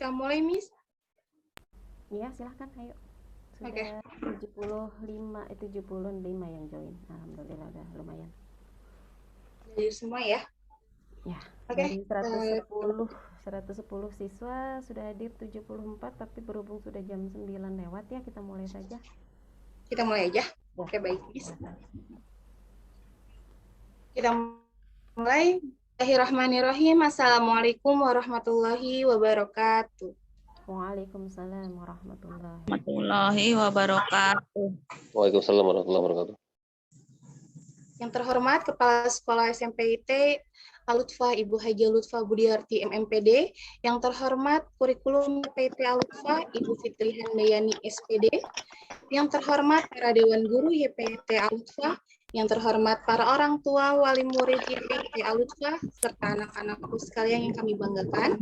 kita mulai, Miss? Iya, silahkan, ayo. Oke. Sudah 75 yang join. Alhamdulillah udah lumayan. Jadi semua ya. Ya, Oke. dari 110 siswa sudah hadir 74, tapi berhubung sudah jam 9 lewat ya, kita mulai saja. Kita mulai aja. Ya, Oke, baik, Miss. silakan. Kita mulai. Bismillahirrahmanirrahim. Assalamualaikum warahmatullahi wabarakatuh. Waalaikumsalam warahmatullahi warahmatullahi wabarakatuh. Waalaikumsalam warahmatullahi wabarakatuh. Yang terhormat Kepala Sekolah SMPIT Al-Lutfah Ibu Haja Lutfah Budiarti MMPD, yang terhormat Kurikulum PT Al-Lutfah Ibu Fitri Handayani SPD, yang terhormat para Dewan Guru YPT Al-Lutfah, yang terhormat para orang tua wali murid YPT Al-Lutfah, serta anak-anakku sekalian yang kami banggakan.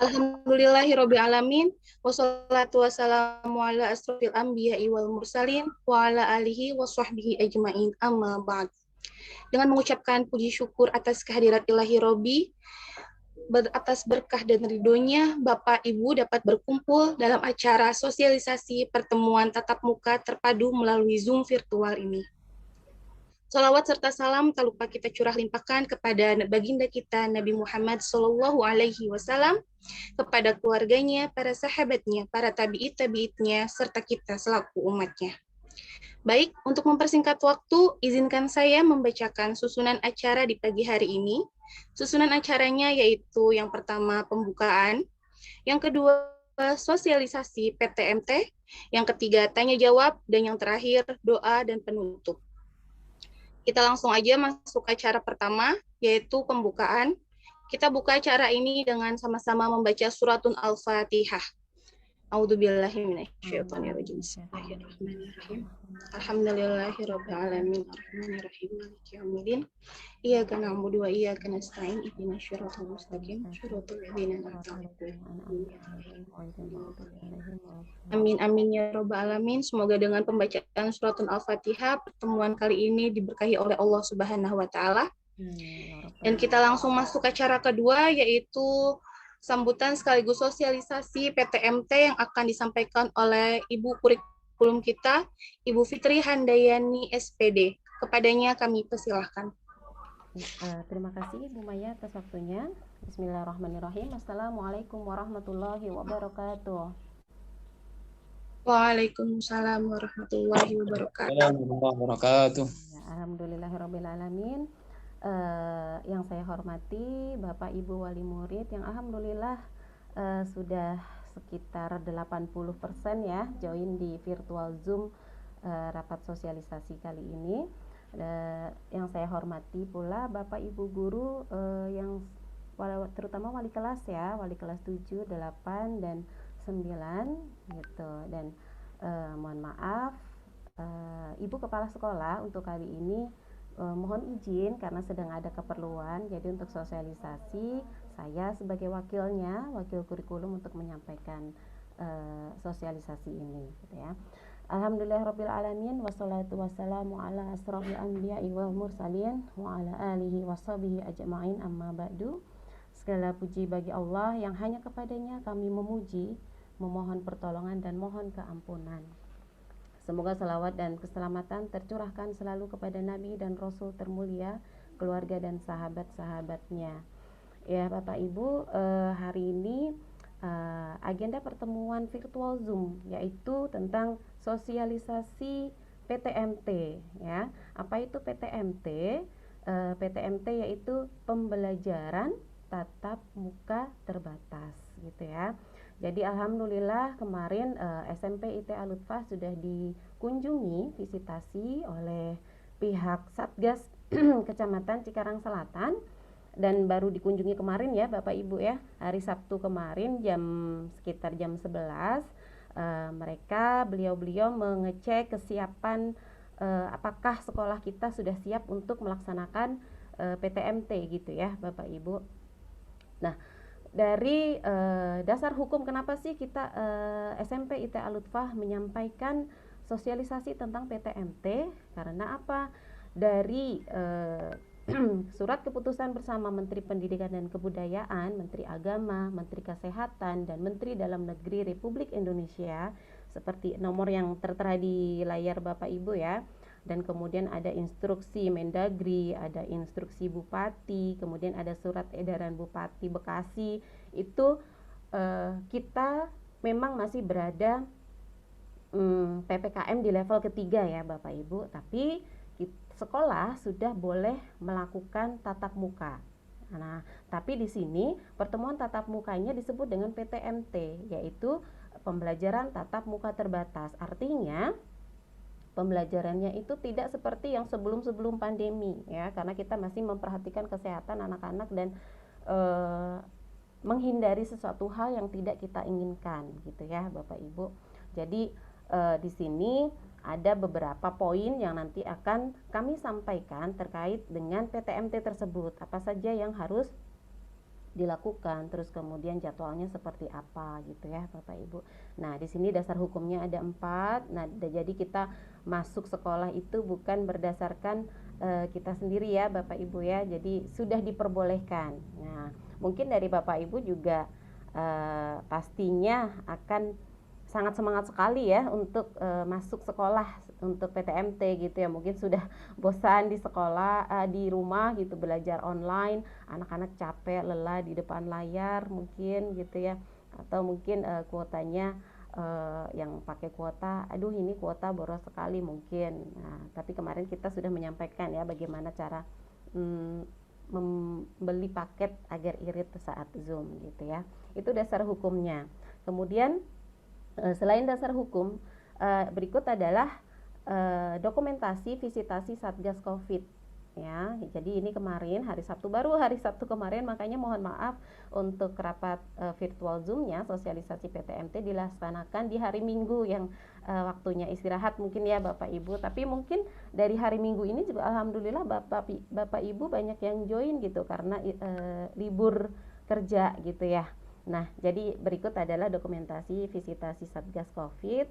Alhamdulillahirrabbilalamin, wassalatu wassalamu ala asrofil anbiya'i wal mursalin, wa ala alihi wa sahbihi ajma'in, amma ba'd. Dengan mengucapkan puji syukur atas kehadirat ilahi Robbi, atas berkah dan ridhonya, Bapak Ibu dapat berkumpul dalam acara sosialisasi pertemuan tatap muka terpadu melalui Zoom virtual ini. Salawat serta salam tak lupa kita curah limpahkan kepada baginda kita Nabi Muhammad SAW, kepada keluarganya, para sahabatnya, para tabi'it-tabi'itnya, serta kita selaku umatnya. Baik, untuk mempersingkat waktu, izinkan saya membacakan susunan acara di pagi hari ini. Susunan acaranya yaitu yang pertama pembukaan, yang kedua sosialisasi PTMT, yang ketiga tanya jawab, dan yang terakhir doa dan penutup. Kita langsung aja masuk acara pertama, yaitu pembukaan. Kita buka acara ini dengan sama-sama membaca suratun Al-Fatihah. A'udzubillahiminasyaitonirrajim. Bismillahirrahmanirrahim. Alhamdulillahirabbil alamin arrahmanirrahim maliki yaumiddin. Iyyaka na'budu wa iyyaka nasta'in ihdinas siratal mustaqim siratal ladzina an'amta 'alaihim. Amin amin ya rabbal alamin. Semoga dengan pembacaan suratun Al-Fatihah pertemuan kali ini diberkahi oleh Allah Subhanahu wa taala. Dan kita langsung masuk ke acara kedua, yaitu sambutan sekaligus sosialisasi PTMT yang akan disampaikan oleh Ibu Kurikulum kita, Ibu Fitri Handayani SPD. Kepadanya kami persilahkan. Terima kasih Bu Maya atas waktunya. Bismillahirrahmanirrahim. Assalamualaikum warahmatullahi wabarakatuh. Waalaikumsalam warahmatullahi wabarakatuh. Alhamdulillahirrabbilalamin. Yang saya hormati Bapak Ibu wali murid yang alhamdulillah sudah sekitar 80% ya join di virtual Zoom rapat sosialisasi kali ini. Yang saya hormati pula Bapak Ibu guru yang terutama wali kelas ya, wali kelas 7, 8 dan 9 gitu. Dan mohon maaf Ibu Kepala Sekolah untuk kali ini mohon izin karena sedang ada keperluan, jadi untuk sosialisasi saya sebagai wakilnya, wakil kurikulum untuk menyampaikan sosialisasi ini gitu ya. Alhamdulillahirrabbilalamin, wassalatu wassalamu ala asrofil anbiya'i wal mursalin wa ala alihi washabihi ajma'in, amma ba'du. Segala puji bagi Allah yang hanya kepadanya kami memuji, memohon pertolongan dan mohon keampunan. Semoga salawat dan keselamatan tercurahkan selalu kepada Nabi dan Rasul termulia, keluarga dan sahabat-sahabatnya. Ya Bapak Ibu, hari ini agenda pertemuan virtual Zoom yaitu tentang sosialisasi PTMT ya. Apa itu PTMT? PTMT yaitu pembelajaran tatap muka terbatas gitu ya. Jadi alhamdulillah kemarin SMP IT Al-Lutfah sudah dikunjungi visitasi oleh pihak Satgas Kecamatan Cikarang Selatan, dan baru dikunjungi kemarin ya Bapak Ibu ya, hari Sabtu kemarin sekitar jam 11 beliau mengecek kesiapan apakah sekolah kita sudah siap untuk melaksanakan PTMT gitu ya Bapak Ibu. Nah, dari dasar hukum kenapa sih kita SMP IT Al-Lutfah menyampaikan sosialisasi tentang PTMT? Karena apa? Dari Surat keputusan bersama Menteri Pendidikan dan Kebudayaan, Menteri Agama, Menteri Kesehatan, dan Menteri Dalam Negeri Republik Indonesia, seperti nomor yang tertera di layar Bapak Ibu ya. Dan kemudian ada instruksi Mendagri, ada instruksi Bupati, kemudian ada surat edaran Bupati Bekasi. Itu kita memang masih berada PPKM di level ketiga ya Bapak Ibu, tapi sekolah sudah boleh melakukan tatap muka. Nah, tapi di sini pertemuan tatap mukanya disebut dengan PTMT, yaitu pembelajaran tatap muka terbatas. Artinya pembelajarannya itu tidak seperti yang sebelum-sebelum pandemi ya, karena kita masih memperhatikan kesehatan anak-anak dan menghindari sesuatu hal yang tidak kita inginkan gitu ya Bapak Ibu. Jadi di sini ada beberapa poin yang nanti akan kami sampaikan terkait dengan PTMT tersebut, apa saja yang harus dilakukan, terus kemudian jadwalnya seperti apa gitu ya Bapak Ibu. Nah di sini dasar hukumnya ada 4. Nah jadi kita masuk sekolah itu bukan berdasarkan kita sendiri ya Bapak Ibu ya, jadi sudah diperbolehkan. Nah mungkin dari Bapak Ibu juga pastinya akan sangat semangat sekali ya untuk masuk sekolah untuk PTMT gitu ya. Mungkin sudah bosan di sekolah, di rumah gitu belajar online, anak-anak capek, lelah di depan layar mungkin gitu ya. Atau mungkin kuotanya yang pakai kuota, aduh ini kuota boros sekali mungkin. Nah, tapi kemarin kita sudah menyampaikan ya bagaimana cara membeli paket agar irit saat Zoom gitu ya. Itu dasar hukumnya. Kemudian selain dasar hukum, berikut adalah dokumentasi visitasi Satgas Covid ya. Jadi ini kemarin hari Sabtu, baru hari Sabtu kemarin, makanya mohon maaf untuk rapat virtual Zoom-nya sosialisasi PTMT dilaksanakan di hari Minggu yang waktunya istirahat mungkin ya Bapak Ibu. Tapi mungkin dari hari Minggu ini juga alhamdulillah Bapak Ibu banyak yang join gitu karena libur kerja gitu ya. Nah, jadi berikut adalah dokumentasi visitasi Satgas Covid.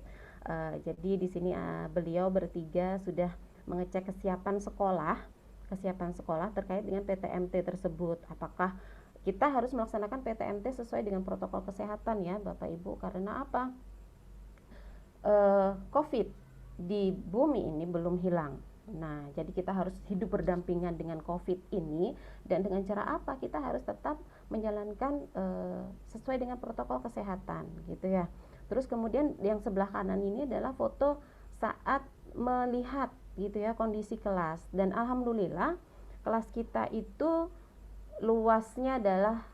Jadi di sini beliau bertiga sudah mengecek kesiapan sekolah terkait dengan PTMT tersebut. Apakah kita harus melaksanakan PTMT sesuai dengan protokol kesehatan ya, Bapak Ibu? Karena apa? Covid di bumi ini belum hilang. Nah, jadi kita harus hidup berdampingan dengan COVID ini, dan dengan cara apa? Kita harus tetap menjalankan sesuai dengan protokol kesehatan gitu ya. Terus kemudian yang sebelah kanan ini adalah foto saat melihat gitu ya kondisi kelas, dan alhamdulillah kelas kita itu luasnya adalah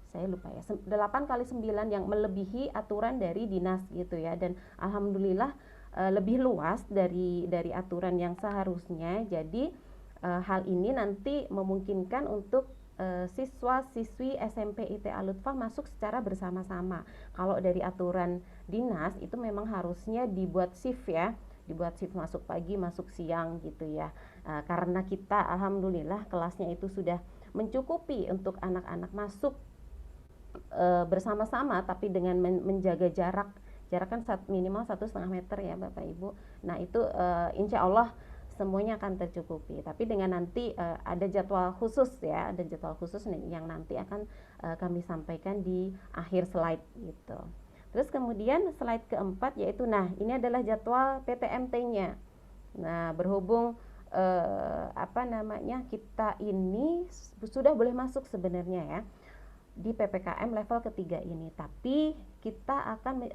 saya lupa ya 8x9 yang melebihi aturan dari dinas gitu ya, dan alhamdulillah lebih luas dari aturan yang seharusnya. Jadi hal ini nanti memungkinkan untuk siswa-siswi SMP IT Al-Lutfah masuk secara bersama-sama. Kalau dari aturan dinas itu memang harusnya dibuat shift ya, dibuat shift masuk pagi, masuk siang gitu ya. Karena kita alhamdulillah kelasnya itu sudah mencukupi untuk anak-anak masuk bersama-sama, tapi dengan menjaga jarak kan minimal 1,5 meter ya Bapak Ibu. Nah itu insya Allah semuanya akan tercukupi. Tapi dengan nanti ada jadwal khusus ya, ada jadwal khusus yang nanti akan kami sampaikan di akhir slide gitu. Terus kemudian slide keempat yaitu, nah ini adalah jadwal PTMT-nya. Nah berhubung kita ini sudah boleh masuk sebenarnya ya di PPKM level ketiga ini, tapi kita akan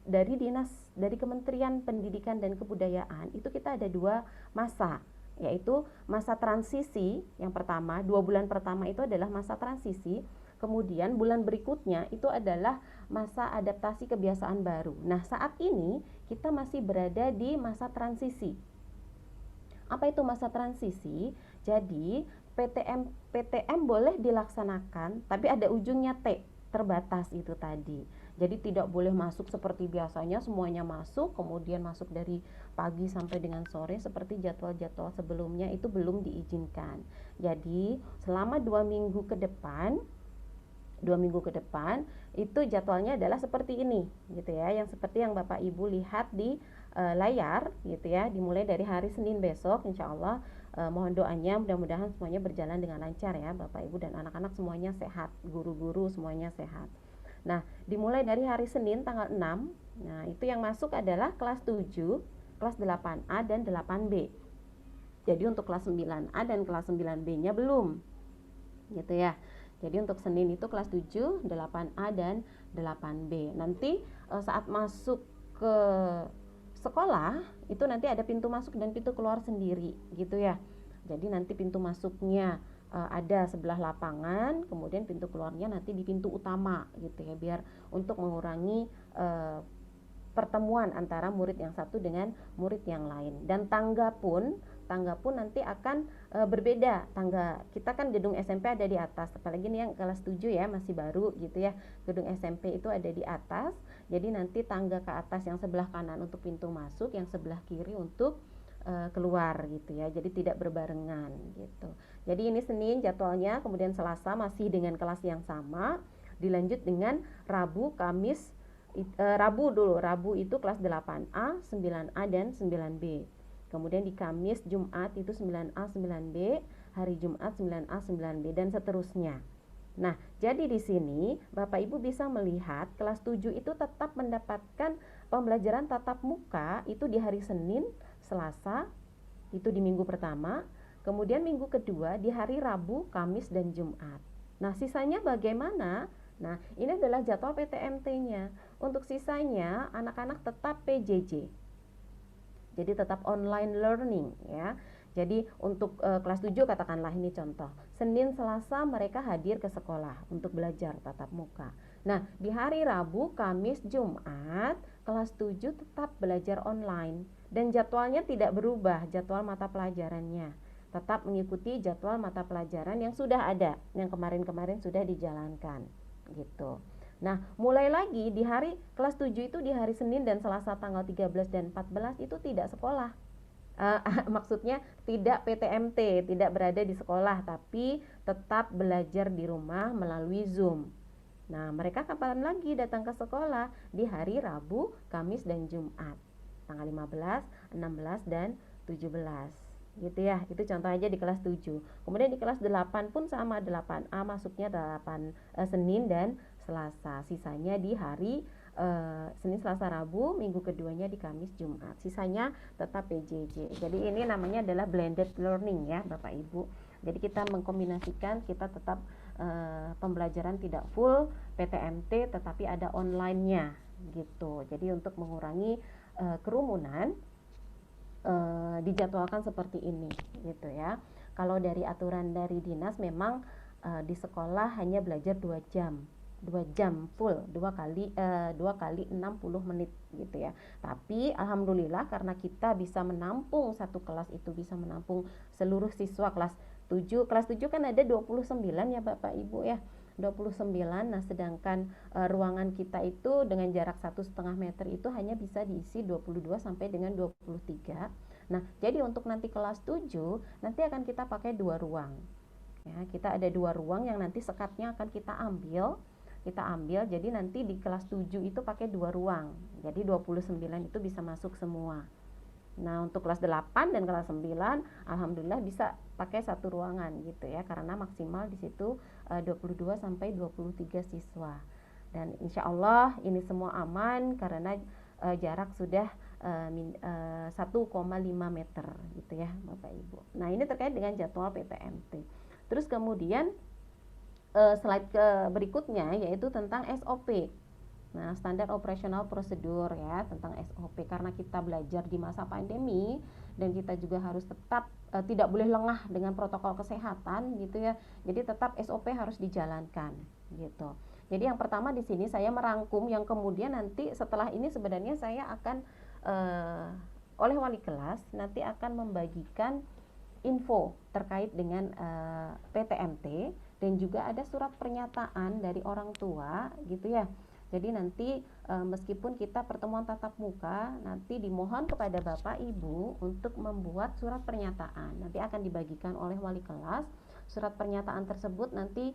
dari Kementerian Pendidikan dan Kebudayaan itu kita ada 2 masa, yaitu masa transisi. Yang pertama 2 bulan pertama itu adalah masa transisi, kemudian bulan berikutnya itu adalah masa adaptasi kebiasaan baru. Nah saat ini kita masih berada di masa transisi. Apa itu masa transisi? Jadi PTM boleh dilaksanakan, tapi ada ujungnya T, terbatas itu tadi. Jadi tidak boleh masuk seperti biasanya semuanya masuk, kemudian masuk dari pagi sampai dengan sore seperti jadwal-jadwal sebelumnya, itu belum diizinkan. Jadi selama 2 minggu ke depan itu jadwalnya adalah seperti ini gitu ya, yang seperti yang Bapak Ibu lihat di layar gitu ya, dimulai dari hari Senin besok insya Allah Mohon doanya mudah-mudahan semuanya berjalan dengan lancar ya Bapak Ibu dan anak-anak semuanya sehat, guru-guru semuanya sehat. Nah, dimulai dari hari Senin tanggal 6. Nah, itu yang masuk adalah kelas 7, kelas 8A dan 8B. Jadi untuk kelas 9A dan kelas 9B-nya belum. Gitu ya. Jadi untuk Senin itu kelas 7, 8A dan 8B. Nanti saat masuk ke sekolah itu nanti ada pintu masuk dan pintu keluar sendiri gitu ya. Jadi nanti pintu masuknya ada sebelah lapangan, kemudian pintu keluarnya nanti di pintu utama gitu ya, biar untuk mengurangi pertemuan antara murid yang satu dengan murid yang lain. Dan tangga pun nanti akan berbeda. Tangga kita kan gedung SMP ada di atas, apalagi nih yang kelas 7 ya, masih baru gitu ya. Gedung SMP itu ada di atas. Jadi nanti tangga ke atas yang sebelah kanan untuk pintu masuk, yang sebelah kiri untuk keluar gitu ya. Jadi tidak berbarengan gitu. Jadi ini Senin jadwalnya, kemudian Selasa masih dengan kelas yang sama, dilanjut dengan Rabu, Kamis. Rabu dulu, Rabu itu kelas 8A, 9A dan 9B. Kemudian di Kamis, Jumat itu 9A, 9B, hari Jumat 9A, 9B dan seterusnya. Nah, jadi di sini Bapak Ibu bisa melihat kelas 7 itu tetap mendapatkan pembelajaran tatap muka itu di hari Senin, Selasa, itu di minggu pertama, kemudian minggu kedua di hari Rabu, Kamis dan Jumat. Nah, sisanya bagaimana? Nah, ini adalah jadwal PTMT-nya. Untuk sisanya anak-anak tetap PJJ. Jadi tetap online learning ya. Jadi untuk kelas 7 katakanlah ini contoh. Senin, Selasa mereka hadir ke sekolah untuk belajar tatap muka. Nah, di hari Rabu, Kamis, Jumat kelas 7 tetap belajar online dan jadwalnya tidak berubah, jadwal mata pelajarannya. Tetap mengikuti jadwal mata pelajaran yang sudah ada, yang kemarin-kemarin sudah dijalankan gitu. Nah, mulai lagi di hari kelas 7 itu di hari Senin dan Selasa tanggal 13 dan 14 itu tidak sekolah. Maksudnya tidak PTMT, tidak berada di sekolah, tapi tetap belajar di rumah melalui Zoom. Nah, mereka kapan lagi datang ke sekolah? Di hari Rabu, Kamis dan Jumat. Tanggal 15, 16 dan 17. Gitu ya. Itu contoh aja di kelas 7. Kemudian di kelas 8 pun sama, 8A masuknya 8 Senin dan Selasa. Sisanya di hari Senin, Selasa, Rabu, minggu keduanya di Kamis, Jumat. Sisanya tetap PJJ. Jadi ini namanya adalah blended learning ya Bapak Ibu. Jadi kita mengkombinasikan, kita tetap pembelajaran tidak full PTMT tetapi ada online-nya gitu. Jadi untuk mengurangi kerumunan dijadwalkan seperti ini gitu ya. Kalau dari aturan dari dinas memang di sekolah hanya belajar 2 jam. 2 jam full, 2 kali 60 menit gitu ya. Tapi alhamdulillah karena kita bisa menampung satu kelas itu bisa menampung seluruh siswa kelas 7. Kelas 7 kan ada 29 ya Bapak Ibu ya. 29. Nah, sedangkan ruangan kita itu dengan jarak 1,5 meter itu hanya bisa diisi 22 sampai dengan 23. Nah, jadi untuk nanti kelas 7 nanti akan kita pakai 2 ruang. Ya, kita ada 2 ruang yang nanti sekatnya akan kita ambil. Jadi nanti di kelas 7 itu pakai 2 ruang. Jadi 29 itu bisa masuk semua. Nah, untuk kelas 8 dan kelas 9 alhamdulillah bisa pakai 1 ruangan gitu ya, karena maksimal di situ 22 sampai 23 siswa. Dan insya Allah ini semua aman karena jarak sudah 1,5 meter gitu ya Bapak Ibu. Nah, ini terkait dengan jadwal PTMT. Terus kemudian slide berikutnya yaitu tentang SOP. Nah, standar operasional prosedur ya, tentang SOP karena kita belajar di masa pandemi dan kita juga harus tetap tidak boleh lengah dengan protokol kesehatan gitu ya. Jadi tetap SOP harus dijalankan gitu. Jadi yang pertama di sini saya merangkum yang kemudian nanti setelah ini sebenarnya saya akan oleh wali kelas nanti akan membagikan info terkait dengan PTMT dan juga ada surat pernyataan dari orang tua gitu ya. Jadi nanti meskipun kita pertemuan tatap muka, nanti dimohon kepada Bapak Ibu untuk membuat surat pernyataan. Nanti akan dibagikan oleh wali kelas. Surat pernyataan tersebut nanti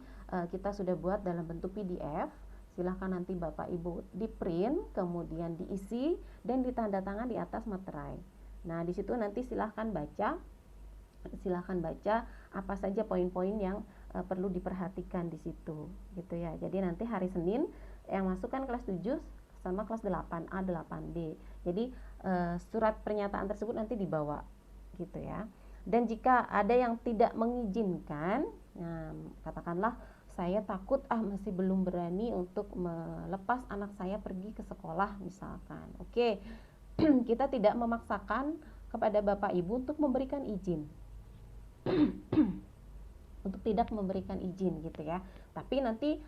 kita sudah buat dalam bentuk PDF. Silahkan nanti Bapak Ibu di print, kemudian diisi dan ditandatangan di atas materai. Nah, di situ nanti silahkan baca Silahkan baca apa saja poin-poin yang perlu diperhatikan di situ gitu ya. Jadi nanti hari Senin yang masuk kan kelas 7 sama kelas 8A 8B. Jadi surat pernyataan tersebut nanti dibawa gitu ya. Dan jika ada yang tidak mengizinkan, nah, katakanlah saya takut masih belum berani untuk melepas anak saya pergi ke sekolah misalkan. Oke. Kita tidak memaksakan kepada Bapak Ibu untuk memberikan izin. Untuk tidak memberikan izin gitu ya. Tapi nanti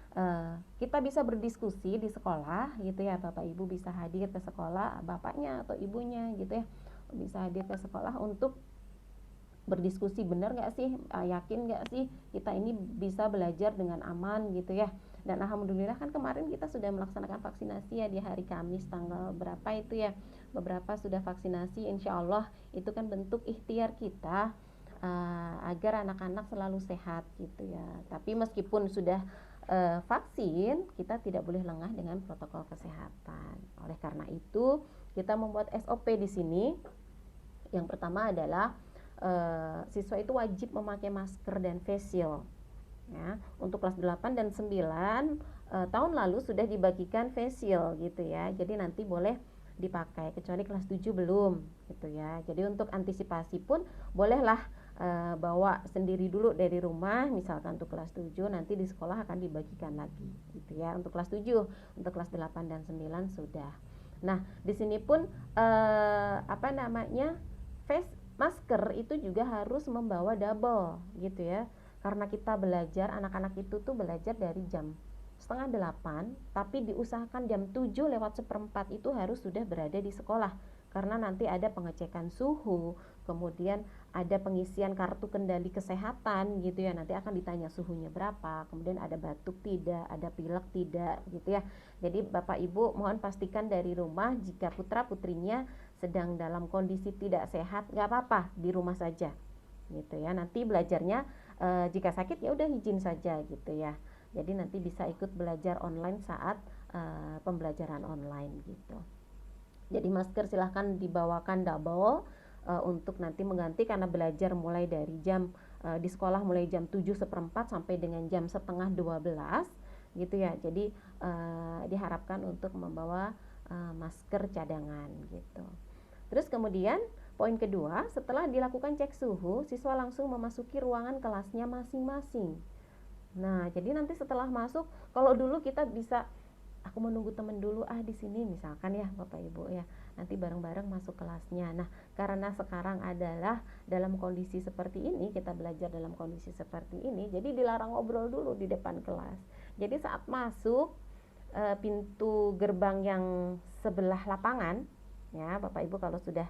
kita bisa berdiskusi di sekolah gitu ya. Bapak Ibu bisa hadir ke sekolah, bapaknya atau ibunya gitu ya. Bisa hadir ke sekolah untuk berdiskusi, benar nggak sih, yakin nggak sih kita ini bisa belajar dengan aman gitu ya. Dan alhamdulillah kan kemarin kita sudah melaksanakan vaksinasi ya di hari Kamis tanggal berapa itu ya, beberapa sudah vaksinasi. Insya Allah itu kan bentuk ikhtiar kita agar anak-anak selalu sehat gitu ya. Tapi meskipun sudah vaksin, kita tidak boleh lengah dengan protokol kesehatan. Oleh karena itu kita membuat SOP di sini. Yang pertama adalah siswa itu wajib memakai masker dan face shield ya. Untuk kelas 8 dan 9 tahun lalu sudah dibagikan face shield gitu ya. Jadi nanti boleh dipakai, kecuali kelas 7 belum gitu ya. Jadi untuk antisipasi pun bolehlah bawa sendiri dulu dari rumah, misalkan untuk kelas 7 nanti di sekolah akan dibagikan lagi gitu ya. Untuk kelas 7, untuk kelas 8 dan 9 sudah. Nah, di sini pun masker itu juga harus membawa double gitu ya. Karena kita belajar, anak-anak itu tuh belajar dari jam setengah 8, tapi diusahakan jam 7:04 itu harus sudah berada di sekolah. Karena nanti ada pengecekan suhu, kemudian ada pengisian kartu kendali kesehatan gitu ya. Nanti akan ditanya suhunya berapa, kemudian ada batuk tidak, ada pilek tidak gitu ya. Jadi Bapak Ibu mohon pastikan dari rumah, jika putra putrinya sedang dalam kondisi tidak sehat, nggak apa-apa, di rumah saja gitu ya. Nanti belajarnya jika sakit ya udah izin saja gitu ya. Jadi nanti bisa ikut belajar online saat pembelajaran online gitu. Jadi masker silahkan dibawakan double untuk nanti mengganti, karena belajar mulai dari jam di sekolah mulai jam 7:04 sampai dengan jam setengah 12 gitu ya. Jadi diharapkan untuk membawa masker cadangan gitu. Terus kemudian poin kedua, setelah dilakukan cek suhu, siswa langsung memasuki ruangan kelasnya masing-masing. Nah, jadi nanti setelah masuk, kalau dulu kita bisa aku menunggu teman dulu di sini misalkan ya Bapak Ibu ya, nanti bareng-bareng masuk kelasnya. Nah, karena sekarang adalah dalam kondisi seperti ini, kita belajar dalam kondisi seperti ini, jadi dilarang ngobrol dulu di depan kelas. Jadi saat masuk pintu gerbang yang sebelah lapangan ya, Bapak Ibu kalau sudah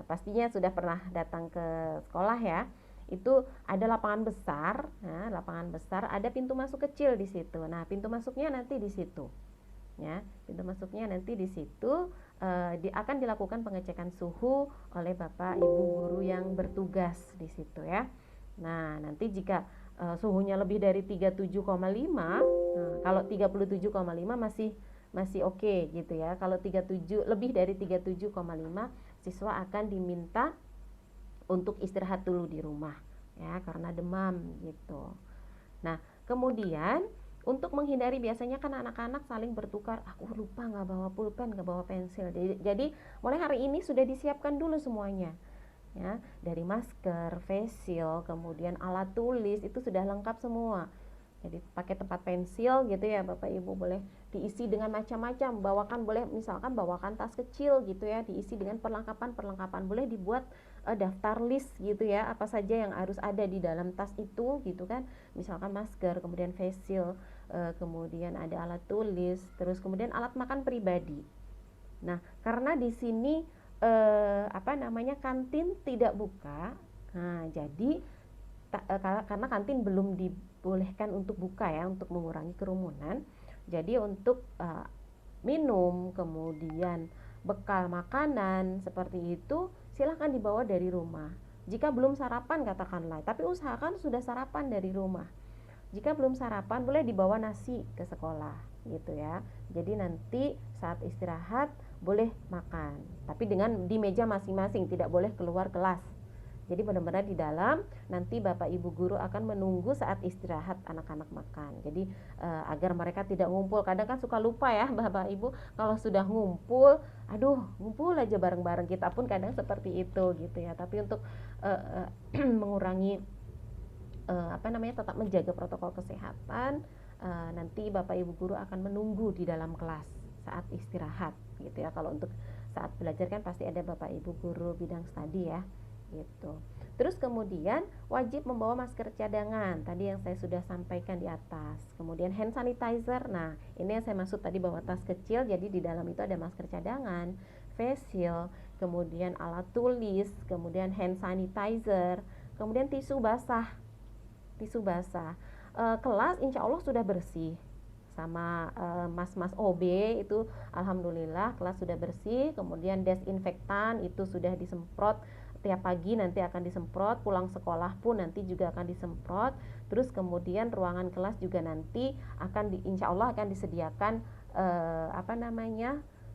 pastinya sudah pernah datang ke sekolah ya, itu ada lapangan besar. Nah, lapangan besar ada pintu masuk kecil di situ. Nah, pintu masuknya nanti di situ ya, pintu masuknya nanti di situ akan dilakukan pengecekan suhu oleh Bapak Ibu guru yang bertugas di situ ya. Nah, nanti jika suhunya lebih dari 37,5, kalau 37,5 masih oke gitu ya. Kalau 37 lebih dari 37,5, siswa akan diminta untuk istirahat dulu di rumah ya, karena demam gitu. Nah, kemudian untuk menghindari, biasanya kan anak-anak saling bertukar, aku lupa nggak bawa pulpen, nggak bawa pensil. Jadi mulai hari ini sudah disiapkan dulu semuanya ya, dari masker, face shield, kemudian alat tulis itu sudah lengkap semua. Jadi pakai tempat pensil gitu ya Bapak Ibu, boleh diisi dengan macam-macam, bawakan, boleh misalkan bawakan tas kecil gitu ya, diisi dengan perlengkapan, boleh dibuat daftar list gitu ya, apa saja yang harus ada di dalam tas itu gitu kan, misalkan masker, kemudian face shield, kemudian ada alat tulis, terus kemudian alat makan pribadi. Nah, karena di sini kantin tidak buka, nah jadi karena kantin belum dibolehkan untuk buka ya, untuk mengurangi kerumunan. Jadi untuk minum, kemudian bekal makanan seperti itu silahkan dibawa dari rumah. Jika belum sarapan katakanlah, tapi usahakan sudah sarapan dari rumah. Jika belum sarapan, boleh dibawa nasi ke sekolah gitu ya. Jadi nanti saat istirahat boleh makan, tapi di meja masing-masing, tidak boleh keluar kelas Jadi benar-benar di dalam, nanti Bapak Ibu guru akan menunggu saat istirahat anak-anak makan. Jadi agar mereka tidak ngumpul. Kadang kan suka lupa ya Bapak Ibu, kalau sudah ngumpul, aduh ngumpul aja bareng-bareng. Kita pun kadang seperti itu gitu ya. Tapi untuk mengurangi tetap menjaga protokol kesehatan, nanti Bapak Ibu guru akan menunggu di dalam kelas saat istirahat gitu ya. Kalau untuk saat belajar kan pasti ada Bapak Ibu guru bidang studi ya gitu. Terus kemudian wajib membawa masker cadangan, tadi yang saya sudah sampaikan di atas. Kemudian hand sanitizer, nah ini yang saya maksud tadi bawa tas kecil, jadi di dalam itu ada masker cadangan, face shield, kemudian alat tulis, kemudian hand sanitizer, kemudian tisu basah. Kelas insya Allah sudah bersih sama mas-mas OB itu, alhamdulillah kelas sudah bersih. Kemudian desinfektan itu sudah disemprot tiap pagi, nanti akan disemprot, pulang sekolah pun nanti juga akan disemprot. Terus kemudian ruangan kelas juga nanti akan insya Allah akan disediakan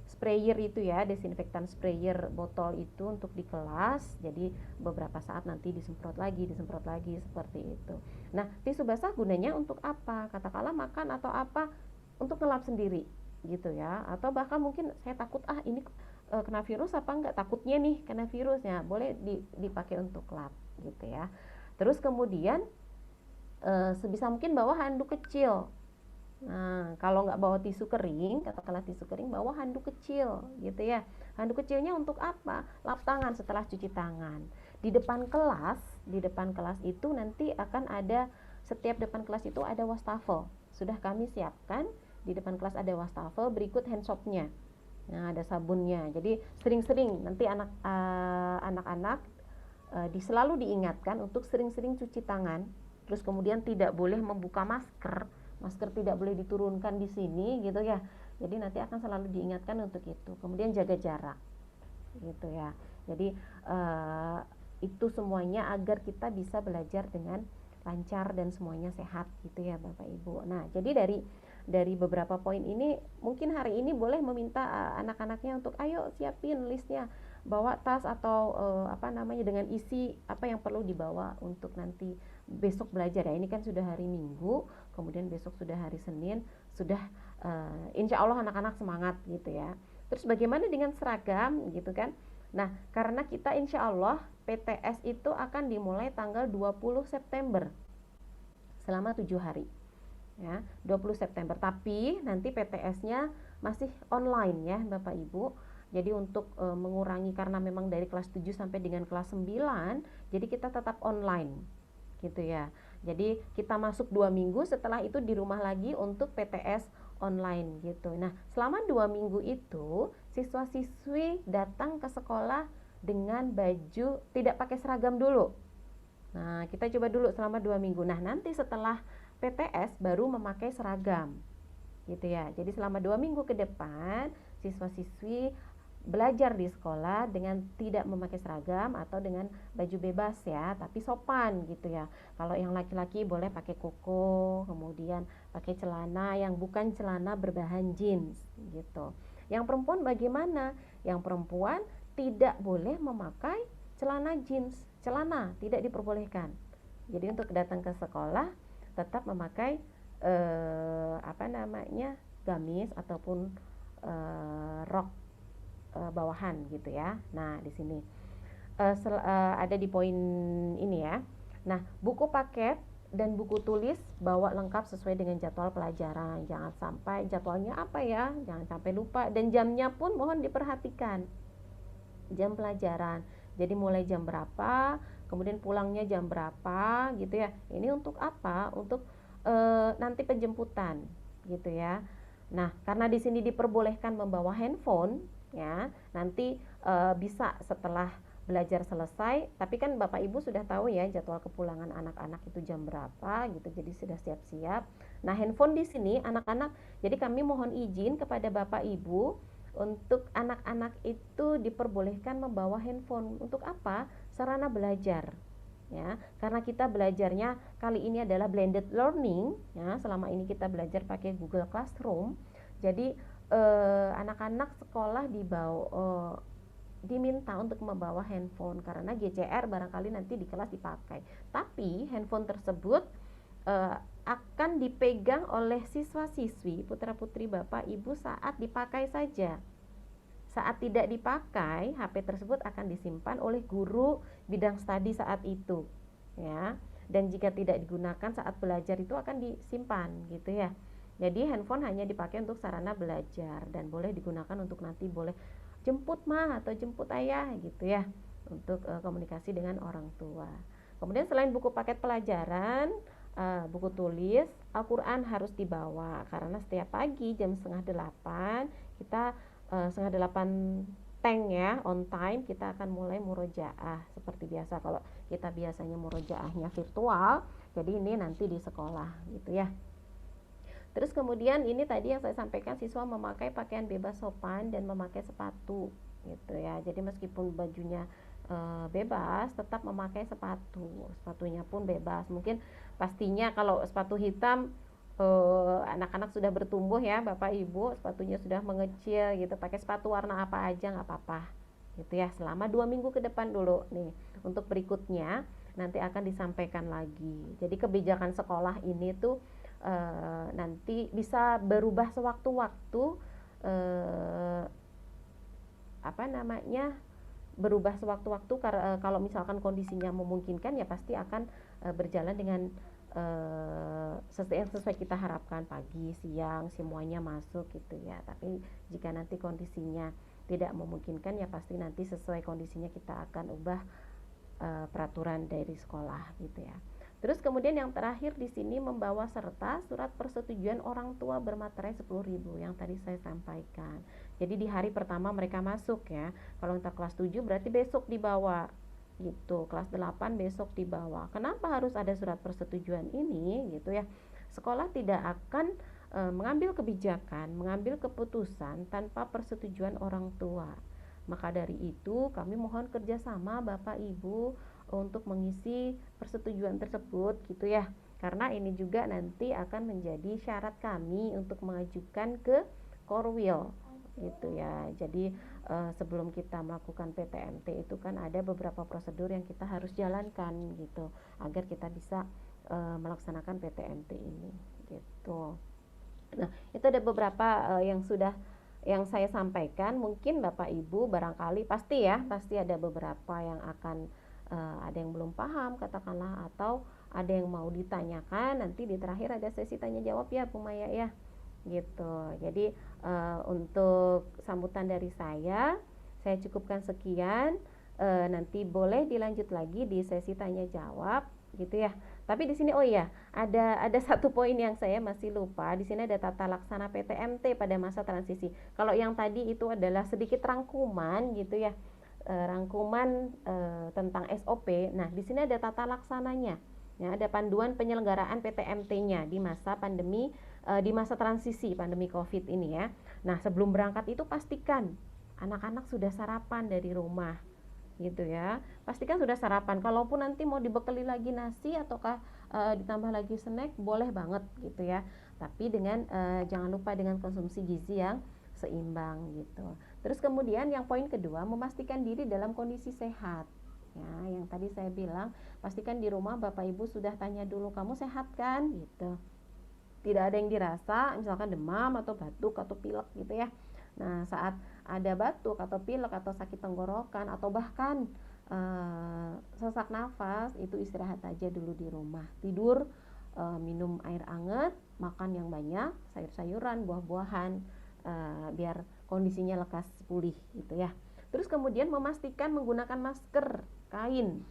sprayer itu ya, desinfektan sprayer botol itu untuk di kelas. Jadi beberapa saat nanti disemprot lagi seperti itu. Nah, tisu basah gunanya untuk apa? Katakanlah makan atau apa, untuk ngelap sendiri gitu ya. Atau bahkan mungkin saya takut ini kena virus apa enggak, takutnya nih kena virusnya, boleh dipakai untuk lap gitu ya. Terus kemudian sebisa mungkin bawa handuk kecil. Nah, kalau nggak bawa tisu kering, katakanlah tisu kering, bawa handuk kecil gitu ya. Handuk kecilnya untuk apa? Lap tangan setelah cuci tangan. Di depan kelas itu nanti akan ada, setiap depan kelas itu ada wastafel. Sudah kami siapkan, di depan kelas ada wastafel, berikut hand soapnya. Nah, ada sabunnya. Jadi sering-sering nanti anak-anak selalu diingatkan untuk sering-sering cuci tangan. Terus kemudian tidak boleh membuka masker tidak boleh diturunkan di sini gitu ya. Jadi nanti akan selalu diingatkan untuk itu. Kemudian jaga jarak gitu ya. Jadi itu semuanya agar kita bisa belajar dengan lancar dan semuanya sehat gitu ya Bapak Ibu. Nah, jadi dari beberapa poin ini mungkin hari ini boleh meminta anak-anaknya untuk ayo siapin listnya, bawa tas atau dengan isi apa yang perlu dibawa untuk nanti besok belajar ya. Ini kan sudah hari Minggu, kemudian besok sudah hari Senin, sudah insya Allah anak-anak semangat gitu ya. Terus bagaimana dengan seragam gitu kan? Nah, karena kita insya Allah PTS itu akan dimulai tanggal 20 September selama 7 hari ya, 20 September. Tapi nanti PTS-nya masih online ya Bapak Ibu. Jadi untuk mengurangi, karena memang dari kelas 7 sampai dengan kelas 9, jadi kita tetap online gitu ya. Jadi kita masuk 2 minggu, setelah itu di rumah lagi untuk PTS online gitu. Nah, selama 2 minggu itu siswa-siswi datang ke sekolah dengan baju, tidak pakai seragam dulu. Nah, kita coba dulu selama 2 minggu. Nah, nanti setelah PTS baru memakai seragam gitu ya. Jadi selama 2 minggu ke depan siswa-siswi belajar di sekolah dengan tidak memakai seragam atau dengan baju bebas ya, tapi sopan gitu ya. Kalau yang laki-laki boleh pakai koko, kemudian pakai celana yang bukan celana berbahan jeans gitu. Yang perempuan bagaimana? Yang perempuan tidak boleh memakai celana jeans, celana tidak diperbolehkan. Jadi untuk datang ke sekolah tetap memakai gamis ataupun rok bawahan gitu ya. Nah, di sini ada di poin ini ya. Nah, buku paket dan buku tulis bawa lengkap sesuai dengan jadwal pelajaran. Jangan sampai jadwalnya apa ya, jangan sampai lupa. Dan jamnya pun mohon diperhatikan, jam pelajaran. Jadi mulai jam berapa, kemudian pulangnya jam berapa gitu ya. Ini untuk apa? Untuk nanti penjemputan gitu ya. Nah, karena di sini diperbolehkan membawa handphone ya, nanti bisa setelah belajar selesai. Tapi kan Bapak Ibu sudah tahu ya jadwal kepulangan anak-anak itu jam berapa gitu, jadi sudah siap-siap. Nah, handphone di sini anak-anak, jadi kami mohon izin kepada Bapak Ibu untuk anak-anak itu diperbolehkan membawa handphone. Untuk apa? Sarana belajar ya, karena kita belajarnya kali ini adalah blended learning ya. Selama ini kita belajar pakai Google Classroom. Jadi anak-anak sekolah diminta untuk membawa handphone karena GCR barangkali nanti di kelas dipakai. Tapi handphone tersebut akan dipegang oleh siswa-siswi, putra-putri Bapak Ibu saat dipakai saja. Saat tidak dipakai, HP tersebut akan disimpan oleh guru bidang studi saat itu, ya. Dan jika tidak digunakan saat belajar itu akan disimpan, gitu ya. Jadi handphone hanya dipakai untuk sarana belajar dan boleh digunakan untuk nanti boleh jemput mah atau jemput ayah, gitu ya, untuk komunikasi dengan orang tua. Kemudian selain buku paket pelajaran, buku tulis, Al-Quran harus dibawa karena setiap pagi jam 7:30 kita 7:30 tank ya, on time kita akan mulai murojaah seperti biasa. Kalau kita biasanya murojaahnya virtual, jadi ini nanti di sekolah gitu ya. Terus kemudian ini tadi yang saya sampaikan, siswa memakai pakaian bebas sopan dan memakai sepatu gitu ya. Jadi meskipun bajunya bebas, tetap memakai sepatunya pun bebas. Mungkin pastinya kalau sepatu hitam anak-anak sudah bertumbuh ya Bapak Ibu, sepatunya sudah mengecil gitu, pakai sepatu warna apa aja nggak apa-apa gitu ya, selama 2 minggu ke depan dulu nih. Untuk berikutnya nanti akan disampaikan lagi. Jadi kebijakan sekolah ini tuh nanti bisa berubah sewaktu-waktu, berubah sewaktu-waktu kalau misalkan kondisinya memungkinkan ya pasti akan berjalan dengan sesuai kita harapkan, pagi, siang semuanya masuk gitu ya. Tapi jika nanti kondisinya tidak memungkinkan ya pasti nanti sesuai kondisinya kita akan ubah peraturan dari sekolah gitu ya. Terus kemudian yang terakhir di sini membawa serta surat persetujuan orang tua bermaterai 10.000 yang tadi saya sampaikan. Jadi di hari pertama mereka masuk ya. Kalau untuk kelas 7 berarti besok dibawa gitu. Kelas 8 besok dibawa. Kenapa harus ada surat persetujuan ini gitu ya? Sekolah tidak akan mengambil kebijakan, mengambil keputusan tanpa persetujuan orang tua. Maka dari itu kami mohon kerjasama Bapak Ibu untuk mengisi persetujuan tersebut gitu ya, karena ini juga nanti akan menjadi syarat kami untuk mengajukan ke Korwil gitu ya. Jadi sebelum kita melakukan PTMT itu kan ada beberapa prosedur yang kita harus jalankan gitu agar kita bisa melaksanakan PTMT ini gitu. Nah, itu ada beberapa yang saya sampaikan. Mungkin Bapak Ibu barangkali pasti ada beberapa yang akan ada yang belum paham katakanlah, atau ada yang mau ditanyakan. Nanti di terakhir ada sesi tanya jawab ya Bu Maya ya gitu. Jadi untuk sambutan dari saya cukupkan sekian. Nanti boleh dilanjut lagi di sesi tanya jawab gitu ya. Tapi di sini ada satu poin yang saya masih lupa. Di sini ada tata laksana PTMT pada masa transisi. Kalau yang tadi itu adalah sedikit rangkuman gitu ya, rangkuman tentang SOP. Nah, di sini ada tata laksananya. Ya, ada panduan penyelenggaraan PTMT-nya di masa pandemi, di masa transisi pandemi Covid ini ya. Nah, sebelum berangkat itu pastikan anak-anak sudah sarapan dari rumah gitu ya. Pastikan sudah sarapan. Kalaupun nanti mau dibekali lagi nasi ataukah ditambah lagi snack, boleh banget gitu ya. Tapi dengan jangan lupa dengan konsumsi gizi yang seimbang gitu. Terus kemudian yang poin kedua, memastikan diri dalam kondisi sehat. Ya, yang tadi saya bilang, pastikan di rumah Bapak Ibu sudah tanya dulu, kamu sehat kan gitu. Tidak ada yang dirasa misalkan demam atau batuk atau pilek gitu ya. Nah, saat ada batuk atau pilek atau sakit tenggorokan atau bahkan sesak nafas, itu istirahat aja dulu di rumah. Tidur, minum air hangat, makan yang banyak, sayur-sayuran, buah-buahan, biar kondisinya lekas pulih gitu ya. Terus kemudian memastikan menggunakan masker kain.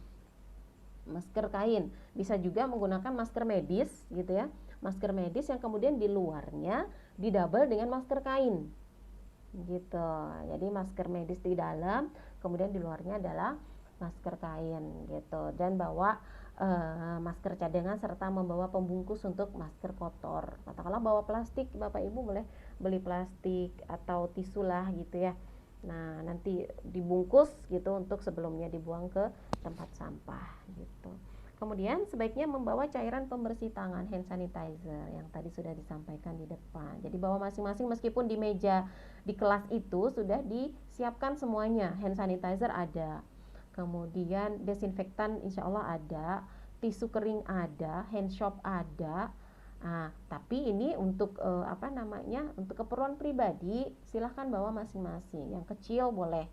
Bisa juga menggunakan masker medis gitu ya. Masker medis yang kemudian di luarnya didouble dengan masker kain gitu. Jadi masker medis di dalam, kemudian di luarnya adalah masker kain gitu. Dan bawa masker cadangan serta membawa pembungkus untuk masker kotor. Katakanlah bawa plastik, Bapak Ibu boleh beli plastik atau tisu lah gitu ya. Nah, nanti dibungkus gitu untuk sebelumnya dibuang ke tempat sampah gitu. Kemudian sebaiknya membawa cairan pembersih tangan, hand sanitizer yang tadi sudah disampaikan di depan. Jadi bawa masing-masing, meskipun di meja di kelas itu sudah disiapkan semuanya. Hand sanitizer ada, kemudian desinfektan insya Allah ada, tisu kering ada, hand soap ada. Nah, tapi ini untuk untuk keperluan pribadi silahkan bawa masing-masing. Yang kecil boleh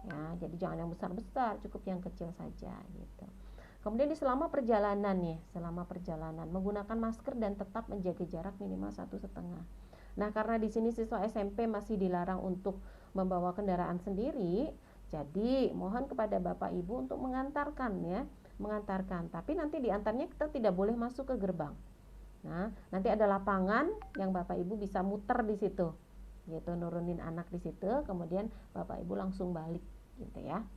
ya, jadi jangan yang besar-besar, cukup yang kecil saja gitu. Kemudian selama perjalanan menggunakan masker dan tetap menjaga jarak minimal 1,5. Nah, karena di sini siswa SMP masih dilarang untuk membawa kendaraan sendiri, jadi mohon kepada Bapak Ibu untuk mengantarkan. Tapi nanti diantarnya kita tidak boleh masuk ke gerbang. Nah, nanti ada lapangan yang Bapak Ibu bisa muter di situ, gitu, nurunin anak di situ, kemudian Bapak Ibu langsung balik, gitu ya.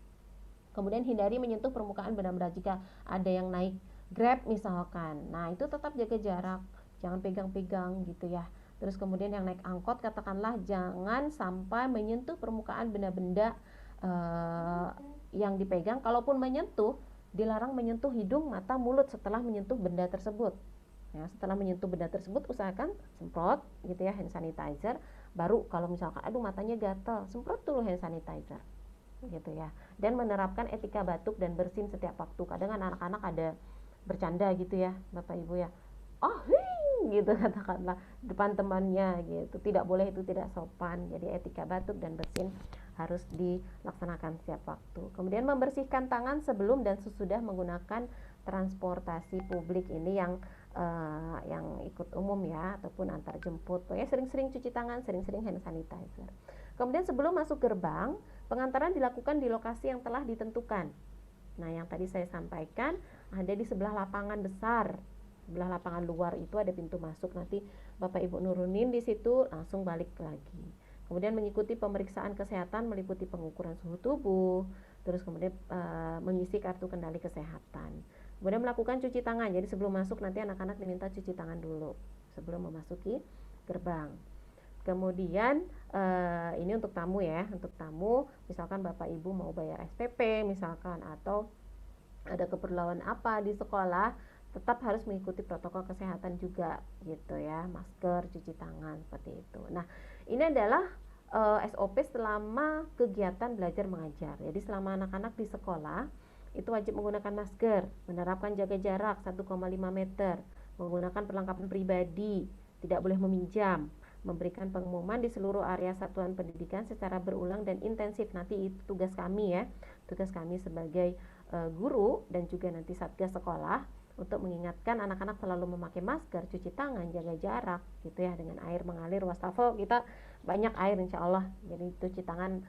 Kemudian hindari menyentuh permukaan benda-benda jika ada yang naik Grab misalkan. Nah, itu tetap jaga jarak, jangan pegang-pegang gitu ya. Terus kemudian yang naik angkot katakanlah jangan sampai menyentuh permukaan benda-benda yang dipegang. Kalaupun menyentuh, dilarang menyentuh hidung, mata, mulut setelah menyentuh benda tersebut. Ya, setelah menyentuh benda tersebut usahakan semprot gitu ya, hand sanitizer. Baru kalau misalkan aduh matanya gatal, semprot dulu hand sanitizer gitu ya. Dan menerapkan etika batuk dan bersin setiap waktu. Kadang anak-anak ada bercanda gitu ya Bapak Ibu ya, gitu katakanlah depan temannya gitu. Tidak boleh, itu tidak sopan. Jadi etika batuk dan bersin harus dilaksanakan setiap waktu. Kemudian membersihkan tangan sebelum dan sesudah menggunakan transportasi publik. Ini yang ikut umum ya, ataupun antar jemput. Pokoknya sering-sering cuci tangan, sering-sering hand sanitizer. Kemudian sebelum masuk gerbang, pengantaran dilakukan di lokasi yang telah ditentukan. Nah, yang tadi saya sampaikan ada di sebelah lapangan besar, sebelah lapangan luar itu ada pintu masuk. Nanti Bapak Ibu nurunin di situ, langsung balik lagi. Kemudian mengikuti pemeriksaan kesehatan meliputi pengukuran suhu tubuh, terus kemudian mengisi kartu kendali kesehatan. Kemudian melakukan cuci tangan. Jadi sebelum masuk nanti anak-anak diminta cuci tangan dulu sebelum memasuki gerbang. Kemudian ini untuk tamu ya, untuk tamu misalkan Bapak Ibu mau bayar SPP misalkan, atau ada keperluan apa di sekolah, tetap harus mengikuti protokol kesehatan juga gitu ya, masker, cuci tangan, seperti itu. Nah, ini adalah SOP selama kegiatan belajar mengajar. Jadi selama anak-anak di sekolah itu wajib menggunakan masker, menerapkan jaga jarak 1,5 meter, menggunakan perlengkapan pribadi, tidak boleh meminjam, memberikan pengumuman di seluruh area satuan pendidikan secara berulang dan intensif. Nanti itu tugas kami ya, tugas kami sebagai guru dan juga nanti satgas sekolah untuk mengingatkan anak-anak selalu memakai masker, cuci tangan, jaga jarak gitu ya, dengan air mengalir. Wastafel kita banyak air insya Allah, jadi cuci tangan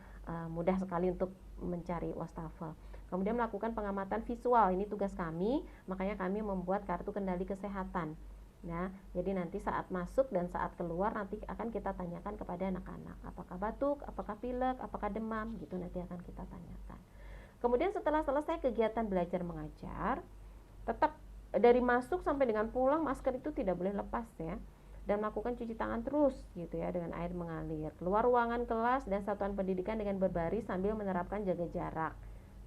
mudah sekali untuk mencari wastafel. Kemudian melakukan pengamatan visual, ini tugas kami, makanya kami membuat kartu kendali kesehatan. Nah, jadi nanti saat masuk dan saat keluar nanti akan kita tanyakan kepada anak-anak, apakah batuk, apakah pilek, apakah demam, gitu nanti akan kita tanyakan. Kemudian setelah selesai kegiatan belajar mengajar, tetap dari masuk sampai dengan pulang masker itu tidak boleh lepas ya, dan melakukan cuci tangan terus gitu ya dengan air mengalir. Keluar ruangan kelas dan satuan pendidikan dengan berbaris sambil menerapkan jaga jarak,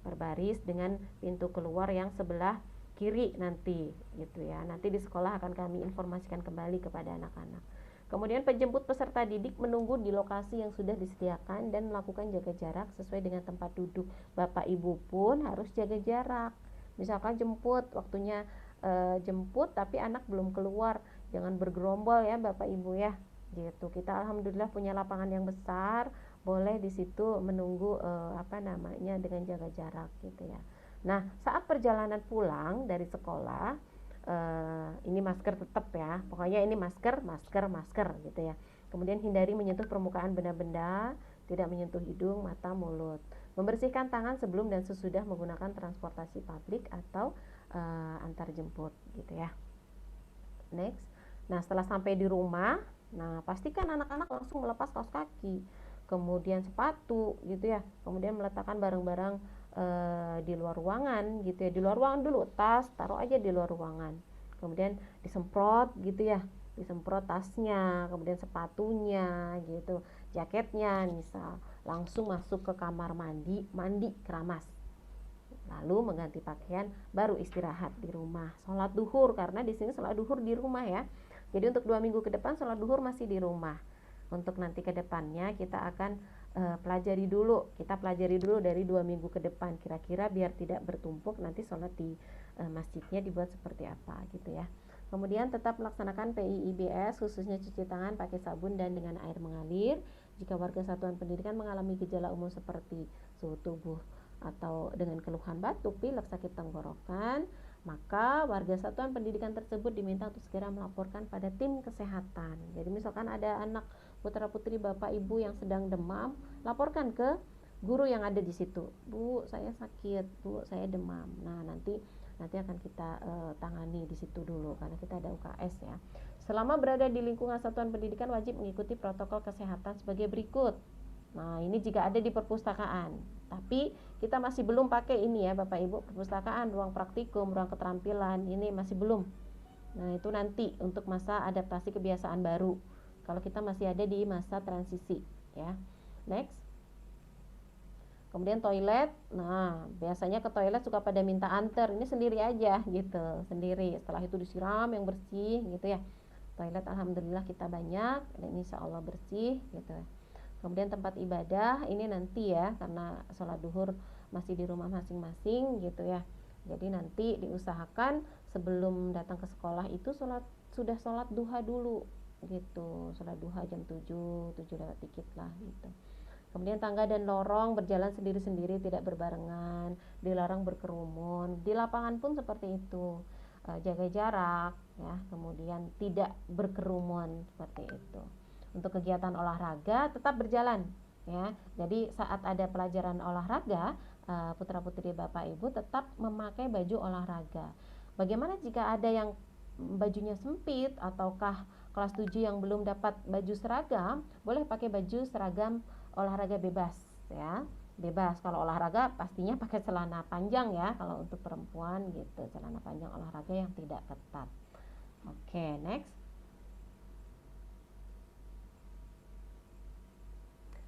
berbaris dengan pintu keluar yang sebelah kiri nanti gitu ya. Nanti di sekolah akan kami informasikan kembali kepada anak-anak. Kemudian penjemput peserta didik menunggu di lokasi yang sudah disediakan dan melakukan jaga jarak sesuai dengan tempat duduk. Bapak Ibu pun harus jaga jarak. Misalkan jemput, waktunya jemput tapi anak belum keluar, jangan bergerombol ya Bapak Ibu ya. Gitu. Kita alhamdulillah punya lapangan yang besar, boleh di situ menunggu dengan jaga jarak gitu ya. Nah, saat perjalanan pulang dari sekolah, ini masker tetap ya, pokoknya ini masker gitu ya. Kemudian hindari menyentuh permukaan benda-benda, tidak menyentuh hidung, mata, mulut. Membersihkan tangan sebelum dan sesudah menggunakan transportasi publik atau antar jemput gitu ya. Next. Nah, setelah sampai di rumah, nah pastikan anak-anak langsung melepas kaos kaki, kemudian sepatu gitu ya. Kemudian meletakkan barang-barang di luar ruangan gitu ya. Di luar ruangan dulu, tas taruh aja di luar ruangan. Kemudian disemprot gitu ya, disemprot tasnya, kemudian sepatunya gitu, jaketnya misal. Langsung masuk ke kamar mandi keramas. lalu mengganti pakaian, baru istirahat di rumah. Sholat duhur, karena di sini sholat duhur di rumah ya. Jadi untuk 2 minggu ke depan sholat duhur masih di rumah. Untuk nanti ke depannya kita akan pelajari dulu. Kita pelajari dulu dari 2 minggu ke depan. Kira-kira biar tidak bertumpuk, nanti sholat di masjidnya dibuat seperti apa gitu ya. Kemudian tetap melaksanakan PIIBS, khususnya cuci tangan pakai sabun dan dengan air mengalir. Jika warga satuan pendidikan mengalami gejala umum seperti suhu tubuh atau dengan keluhan batuk, pilek, sakit tenggorokan, maka warga satuan pendidikan tersebut diminta untuk segera melaporkan pada tim kesehatan. Jadi misalkan ada anak putra putri bapak ibu yang sedang demam, laporkan ke guru yang ada di situ. Bu, saya sakit, bu, saya demam. Nah, nanti akan kita tangani di situ dulu karena kita ada UKS ya. Selama berada di lingkungan satuan pendidikan wajib mengikuti protokol kesehatan sebagai berikut. Nah, ini jika ada di perpustakaan. Tapi kita masih belum pakai ini ya Bapak Ibu, perpustakaan, ruang praktikum, ruang keterampilan, ini masih belum. Nah, itu nanti untuk masa adaptasi kebiasaan baru. Kalau kita masih ada di masa transisi ya. Next. Kemudian toilet, nah biasanya ke toilet suka pada minta anter, ini sendiri aja gitu, sendiri. Setelah itu disiram yang bersih gitu ya. Toilet alhamdulillah kita banyak, dan insya Allah bersih gitu. Kemudian tempat ibadah ini nanti ya, karena sholat duhur masih di rumah masing-masing gitu ya. Jadi nanti diusahakan sebelum datang ke sekolah itu sudah sholat duha dulu gitu. Sholat duha jam 7 lewat dikit lah gitu. Kemudian tangga dan lorong berjalan sendiri-sendiri, tidak berbarengan, dilarang berkerumun. Di lapangan pun seperti itu, jaga jarak ya, kemudian tidak berkerumun seperti itu. Untuk kegiatan olahraga tetap berjalan ya. Jadi saat ada pelajaran olahraga, putra-putri Bapak Ibu tetap memakai baju olahraga. Bagaimana jika ada yang bajunya sempit ataukah kelas 7 yang belum dapat baju seragam, boleh pakai baju seragam olahraga bebas ya. Bebas, kalau olahraga pastinya pakai celana panjang ya, kalau untuk perempuan gitu, celana panjang olahraga yang tidak ketat. Oke, next.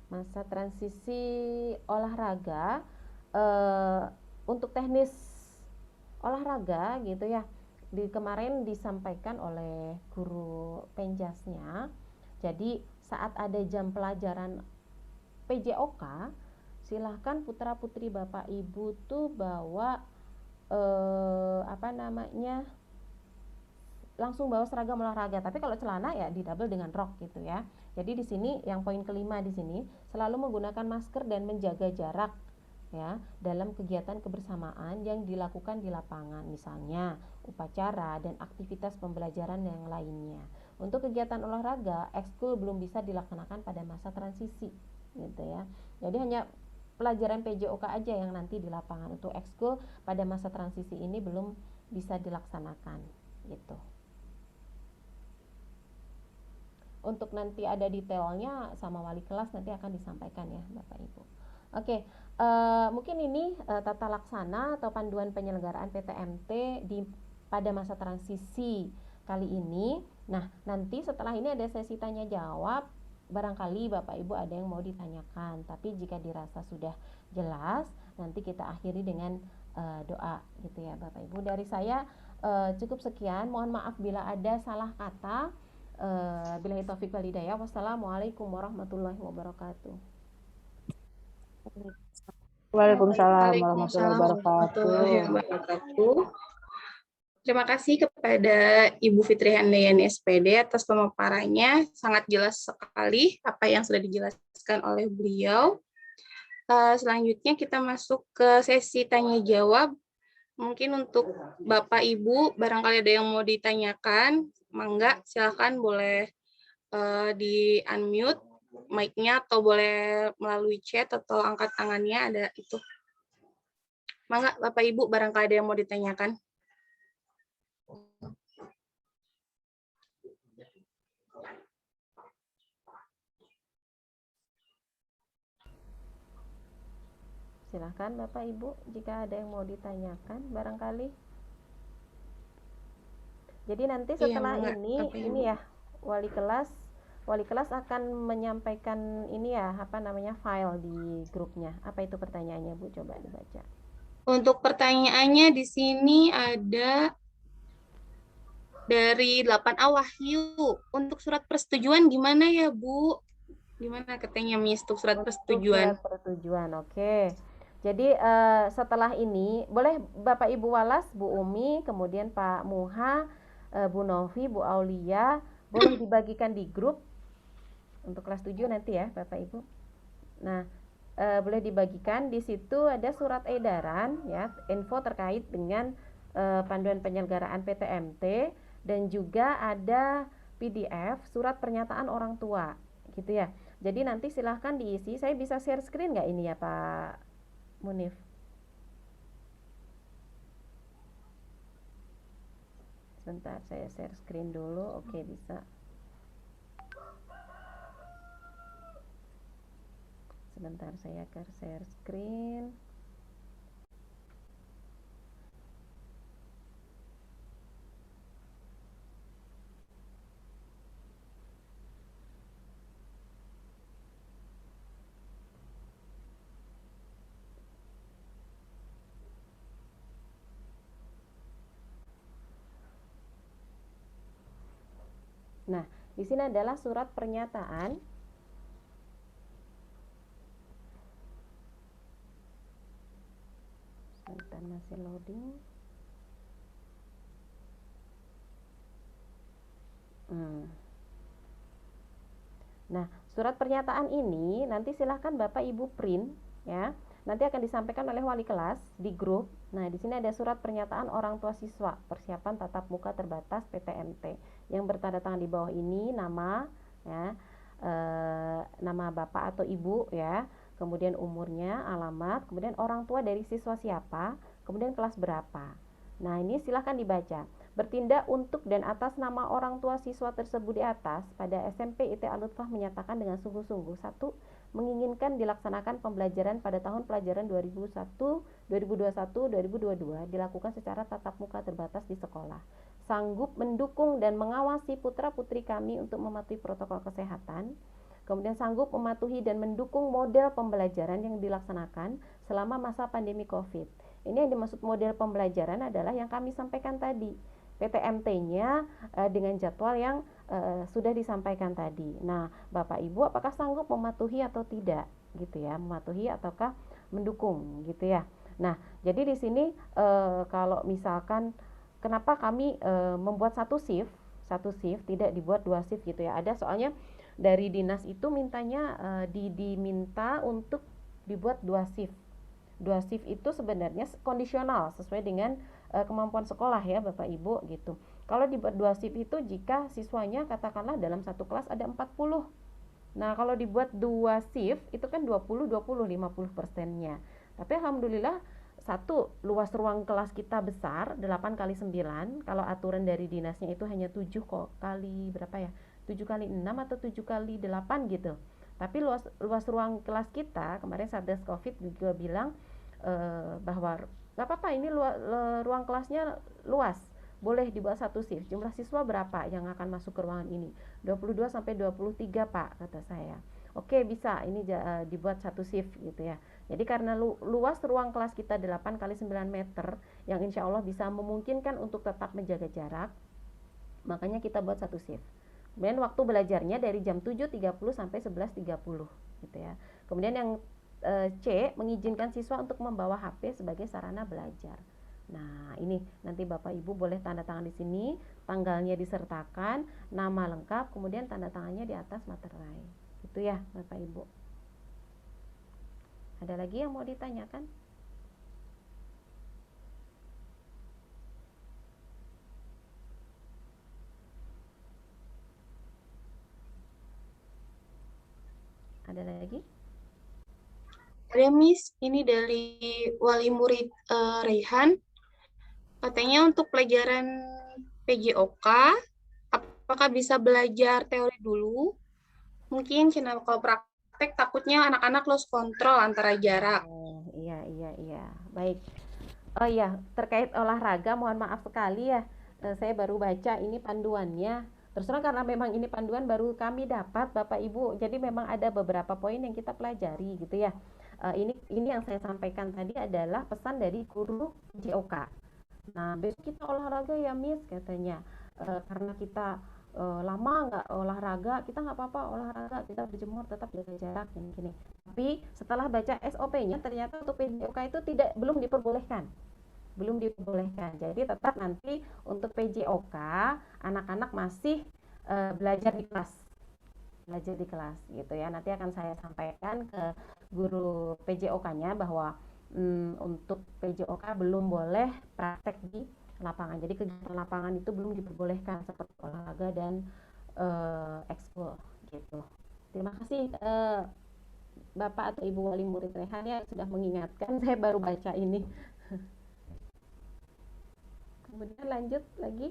Masa transisi olahraga, untuk teknis olahraga gitu ya, kemarin disampaikan oleh guru penjasnya. Jadi saat ada jam pelajaran PJOK, silahkan putra putri bapak ibu tuh bawa langsung bawa seragam olahraga. Tapi kalau celana ya di double dengan rok gitu ya. Jadi di sini yang poin kelima di sini, selalu menggunakan masker dan menjaga jarak ya dalam kegiatan kebersamaan yang dilakukan di lapangan, misalnya upacara dan aktivitas pembelajaran yang lainnya. Untuk kegiatan olahraga, ekskul belum bisa dilaksanakan pada masa transisi gitu ya. Jadi hanya pelajaran PJOK aja yang nanti di lapangan. Untuk ekskul pada masa transisi ini belum bisa dilaksanakan gitu. Untuk nanti ada detailnya sama wali kelas nanti akan disampaikan ya Bapak Ibu. Oke, mungkin ini tata laksana atau panduan penyelenggaraan PTMT pada masa transisi kali ini. Nah, nanti setelah ini ada sesi tanya jawab. Barangkali Bapak Ibu ada yang mau ditanyakan, tapi jika dirasa sudah jelas, nanti kita akhiri dengan doa gitu ya Bapak Ibu. Dari saya cukup sekian. Mohon maaf bila ada salah kata. Billahi taufiq wal hidayah. Wassalamualaikum warahmatullahi wabarakatuh. Waalaikumsalam warahmatullahi wabarakatuh. Terima kasih kepada Ibu Fitri Handayani SPD atas pemaparannya. Sangat jelas sekali apa yang sudah dijelaskan oleh beliau. Selanjutnya kita masuk ke sesi tanya jawab. Mungkin untuk Bapak Ibu barangkali ada yang mau ditanyakan, mangga silakan boleh di unmute mic-nya atau boleh melalui chat atau angkat tangannya, ada itu. Mangga Bapak Ibu barangkali ada yang mau ditanyakan. Silahkan Bapak Ibu jika ada yang mau ditanyakan barangkali. Jadi nanti setelah ini ya wali kelas akan menyampaikan ini ya file di grupnya. Apa itu pertanyaannya Bu, coba dibaca. Untuk pertanyaannya di sini ada dari 8A Wahyu. Untuk surat persetujuan gimana ya, Bu? Gimana katanya Miss untuk surat persetujuan? Surat persetujuan, oke. Jadi setelah ini boleh Bapak Ibu Walas, Bu Umi, kemudian Pak Muha, Bu Novi, Bu Aulia, boleh dibagikan di grup untuk kelas 7 nanti ya Bapak Ibu. Nah, boleh dibagikan di situ ada surat edaran ya, info terkait dengan panduan penyelenggaraan PTMT dan juga ada PDF surat pernyataan orang tua gitu ya. Jadi nanti silahkan diisi. Saya bisa share screen nggak ini ya Pak Munif? Sebentar saya share screen dulu. Oke, bisa. Sebentar saya akan share screen. Nah, di sini adalah surat pernyataan. Sebentar masih loading. Nah, surat pernyataan ini nanti silahkan Bapak Ibu print ya. Nanti akan disampaikan oleh wali kelas di grup. Nah, di sini ada surat pernyataan orang tua siswa persiapan tatap muka terbatas PTMT yang bertanda tangan di bawah ini nama ya, nama Bapak atau Ibu ya, kemudian umurnya, alamat, kemudian orang tua dari siswa siapa, kemudian kelas berapa. Nah, ini silahkan dibaca. Bertindak untuk dan atas nama orang tua siswa tersebut di atas, pada SMP IT Al-Lutfah menyatakan dengan sungguh-sungguh, 1. Menginginkan dilaksanakan pembelajaran pada tahun pelajaran 2021-2022 dilakukan secara tatap muka terbatas di sekolah. Sanggup mendukung dan mengawasi putra-putri kami untuk mematuhi protokol kesehatan. Kemudian sanggup mematuhi dan mendukung model pembelajaran yang dilaksanakan selama masa pandemi COVID. Ini yang dimaksud model pembelajaran adalah yang kami sampaikan tadi. PTMT-nya dengan jadwal yang sudah disampaikan tadi. Nah, Bapak Ibu apakah sanggup mematuhi atau tidak gitu ya, mematuhi ataukah mendukung gitu ya. Nah, jadi di sini kalau misalkan kenapa kami membuat satu shift tidak dibuat 2 shift gitu ya. Ada soalnya dari dinas itu mintanya diminta untuk dibuat 2 shift. 2 shift itu sebenarnya kondisional sesuai dengan kemampuan sekolah ya Bapak Ibu gitu. Kalau dibuat 2 shift itu jika siswanya katakanlah dalam satu kelas ada 40. Nah, kalau dibuat 2 shift itu kan 20 50%-nya. Tapi alhamdulillah satu, luas ruang kelas kita besar 8 kali 9. Kalau aturan dari dinasnya itu hanya 7 kali berapa ya? 7 kali 6 atau 7 kali 8 gitu. Tapi luas ruang kelas kita kemarin Satgas Covid juga bilang bahwa gak apa-apa ini ruang kelasnya luas, boleh dibuat satu shift. Jumlah siswa berapa yang akan masuk ke ruangan ini? 22 sampai 23 Pak, kata saya. Oke, bisa ini dibuat satu shift gitu ya. Jadi karena luas ruang kelas kita 8 kali 9 meter yang insya Allah bisa memungkinkan untuk tetap menjaga jarak, makanya kita buat satu shift. Kemudian waktu belajarnya dari jam 7.30 sampai 11.30 gitu ya. Kemudian yang C, mengizinkan siswa untuk membawa HP sebagai sarana belajar. Nah, ini nanti Bapak Ibu boleh tanda tangan di sini, tanggalnya disertakan, nama lengkap, kemudian tanda tangannya di atas materai. Itu ya, Bapak Ibu. Ada lagi yang mau ditanyakan? Ada lagi? Ada Miss, ini dari wali murid Raihan. Katanya untuk pelajaran PJOK, apakah bisa belajar teori dulu? Mungkin kalau praktek takutnya anak-anak lost kontrol antara jarak. Iya. Baik. Oh iya, terkait olahraga mohon maaf sekali ya. Saya baru baca ini panduannya. Terus terang karena memang ini panduan baru kami dapat Bapak Ibu, jadi memang ada beberapa poin yang kita pelajari gitu ya. Ini yang saya sampaikan tadi adalah pesan dari guru JOK. Nah, besok kita olahraga ya Miss katanya. Karena kita lama nggak olahraga, kita nggak apa-apa olahraga, kita berjemur tetap jaga jarak gini-gini. Tapi setelah baca SOP-nya ternyata untuk PJOK itu belum diperbolehkan. Jadi tetap nanti untuk PJOK anak-anak masih belajar di kelas gitu ya. Nanti akan saya sampaikan ke guru PJOK-nya bahwa untuk PJOK belum boleh praktek di lapangan. Jadi kegiatan lapangan itu belum diperbolehkan seperti olahraga dan ekskul gitu. Terima kasih Bapak atau Ibu Wali Murid Rehan ya sudah mengingatkan. Saya baru baca ini. Kemudian lanjut lagi.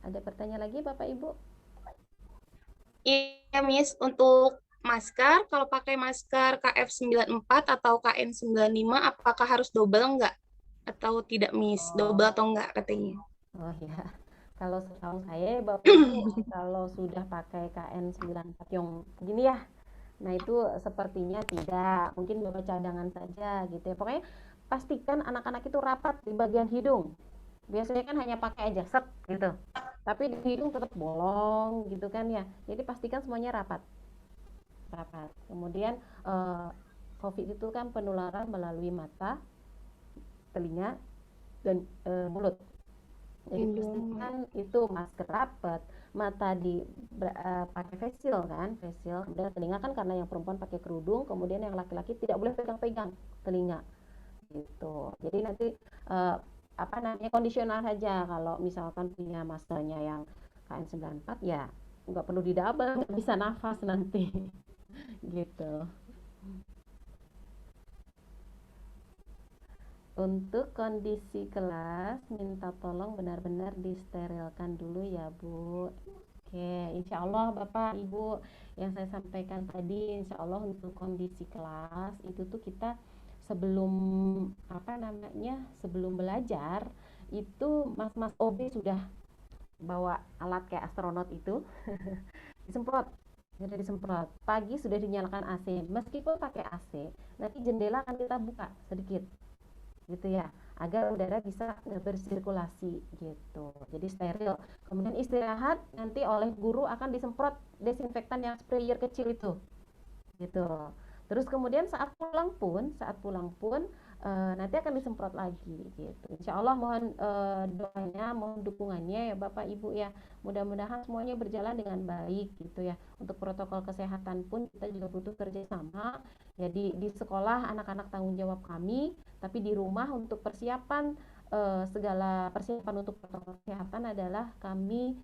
Ada pertanyaan lagi Bapak Ibu? Iya, Miss. Untuk masker, kalau pakai masker KF94 atau KN95, apakah harus double enggak? Atau tidak, Miss? Double atau enggak katanya? Oh ya, kalau setahu saya Bapak Ibu kalau sudah pakai KN94 yang begini ya, nah itu sepertinya tidak, mungkin bawa cadangan saja gitu ya. Pokoknya pastikan anak-anak itu rapat di bagian hidung. Biasanya kan hanya pakai aja set gitu, tapi di hidung tetap bolong gitu kan ya. Jadi pastikan semuanya rapat. Kemudian COVID itu kan penularan melalui mata, telinga, dan mulut. Jadi pastikan itu masker rapat, mata pakai face shield kan, kemudian telinga kan karena yang perempuan pakai kerudung, kemudian yang laki-laki tidak boleh pegang-pegang telinga gitu. Jadi nanti kondisional saja. Kalau misalkan punya maskernya yang KN94 ya nggak perlu didouble, nggak bisa nafas nanti gitu. Untuk kondisi kelas, minta tolong benar-benar disterilkan dulu ya Bu. Oke, insya Allah Bapak Ibu yang saya sampaikan tadi, insya Allah untuk kondisi kelas itu tuh kita sebelum sebelum belajar itu mas-mas OB sudah bawa alat kayak astronot itu disemprot. Pagi sudah dinyalakan AC, meskipun pakai AC, nanti jendela akan kita buka sedikit gitu ya, agar udara bisa bersirkulasi gitu, jadi steril. Kemudian istirahat, nanti oleh guru akan disemprot desinfektan yang sprayer kecil itu gitu. Terus kemudian saat pulang pun nanti akan disemprot lagi gitu. Insya Allah mohon doanya, mohon dukungannya ya Bapak Ibu ya. Mudah-mudahan semuanya berjalan dengan baik gitu ya. Untuk protokol kesehatan pun kita juga butuh kerjasama. Jadi di sekolah anak-anak tanggung jawab kami, tapi di rumah untuk persiapan segala persiapan untuk protokol kesehatan adalah kami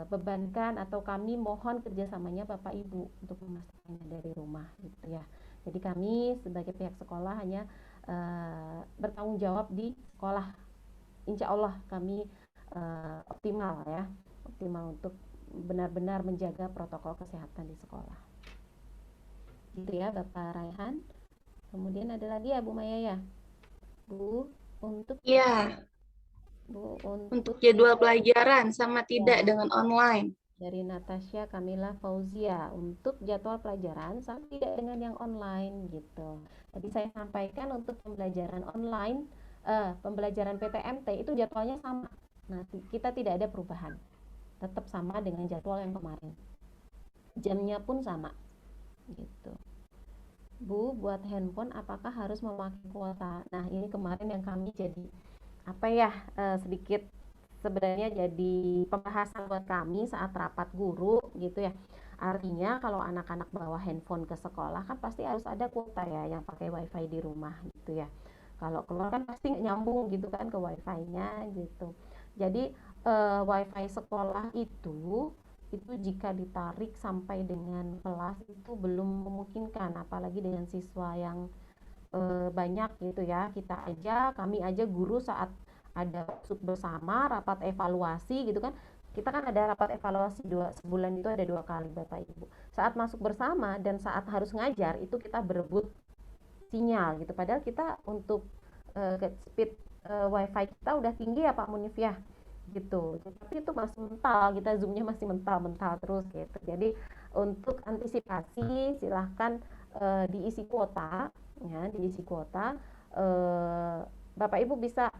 bebankan atau kami mohon kerjasamanya Bapak Ibu untuk memastikannya dari rumah gitu ya. Jadi kami sebagai pihak sekolah hanya bertanggung jawab di sekolah. Insya Allah kami optimal untuk benar-benar menjaga protokol kesehatan di sekolah. Gitu ya Bapak Raihan. Kemudian ada lagi ya Bu Maya ya. Bu, untuk untuk jadwal pelajaran sama tidak dengan online. Dari Natasha Kamila Fauzia, untuk jadwal pelajaran sama tidak dengan yang online gitu. Tadi saya sampaikan untuk pembelajaran online, pembelajaran PTMT itu jadwalnya sama. Nah, kita tidak ada perubahan. Tetap sama dengan jadwal yang kemarin. Jamnya pun sama gitu. Bu, buat handphone apakah harus memakai kuota? Nah, ini kemarin yang kami jadi sedikit sebenarnya jadi pembahasan buat kami saat rapat guru gitu ya. Artinya kalau anak-anak bawa handphone ke sekolah kan pasti harus ada kuota ya yang pakai wifi di rumah gitu ya. Kalau keluar kan pasti nggak nyambung gitu kan ke wifi-nya gitu. Jadi wifi sekolah itu jika ditarik sampai dengan kelas itu belum memungkinkan, apalagi dengan siswa yang banyak gitu ya. Kami aja guru saat ada masuk bersama rapat evaluasi gitu kan, kita kan ada rapat evaluasi sebulan itu ada 2 kali Bapak Ibu. Saat masuk bersama dan saat harus ngajar itu kita berebut sinyal gitu, padahal kita untuk speed wifi kita udah tinggi ya Pak Munif ya. gitu. Tapi itu masih mental, kita zoomnya masih mental terus gitu. Jadi untuk antisipasi silahkan diisi kuota, ya, diisi kuota. Bapak Ibu bisa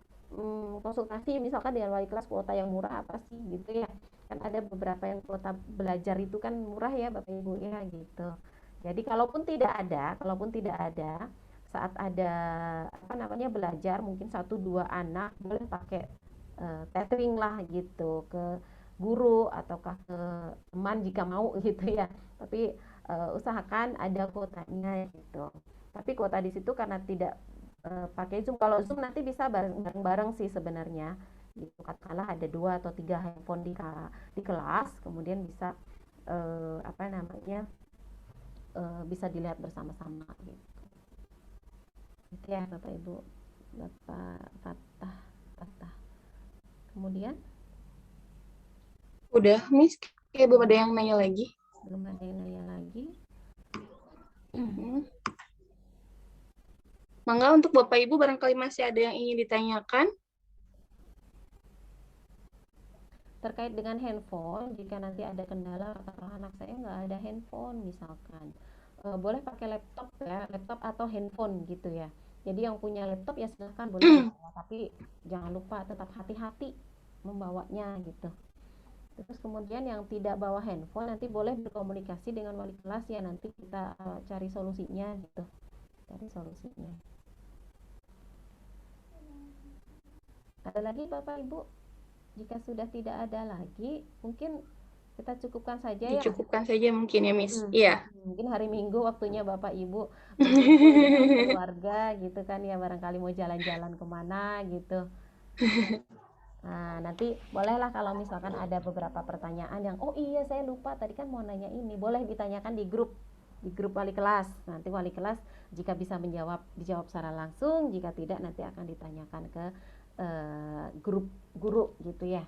konsultasi misalkan dengan wali kelas, kuota yang murah apa sih gitu ya. Kan ada beberapa yang kuota belajar itu kan murah ya Bapak Ibu ya gitu. Jadi kalaupun tidak ada saat ada apa namanya belajar mungkin 1-2 anak boleh pakai tethering lah gitu ke guru ataukah ke teman jika mau gitu ya. Tapi usahakan ada kuotanya gitu. Tapi kuota di situ karena tidak pakai Zoom. Kalau Zoom nanti bisa bareng-bareng sih sebenarnya. Gitu. Katakanlah ada 2 atau 3 handphone di kelas, kemudian bisa apa namanya bisa dilihat bersama-sama gitu. Itu ya Bapak Ibu. Bapak Fatah. Kemudian Udah, Miss. Kayak belum ada yang nanya lagi. Mangga untuk Bapak Ibu barangkali masih ada yang ingin ditanyakan. Terkait dengan handphone, jika nanti ada kendala katakanlah anak saya nggak ada handphone misalkan, boleh pakai laptop ya, laptop atau handphone gitu ya. Jadi yang punya laptop ya silahkan boleh bawa, tapi jangan lupa tetap hati-hati membawanya gitu. Terus kemudian yang tidak bawa handphone nanti boleh berkomunikasi dengan wali kelas ya, nanti kita cari solusinya gitu. Ada lagi Bapak Ibu? Jika sudah tidak ada lagi, mungkin kita cukupkan saja ya. Dicukupkan saja mungkin ya, Miss. Iya. Mungkin hari Minggu waktunya Bapak Ibu berkumpul dengan keluarga gitu kan ya, barangkali mau jalan-jalan kemana gitu. Nah, nanti bolehlah kalau misalkan ada beberapa pertanyaan yang oh iya saya lupa tadi kan mau nanya ini, boleh ditanyakan di grup wali kelas. Nanti wali kelas jika bisa dijawab secara langsung, jika tidak nanti akan ditanyakan ke grup guru gitu ya.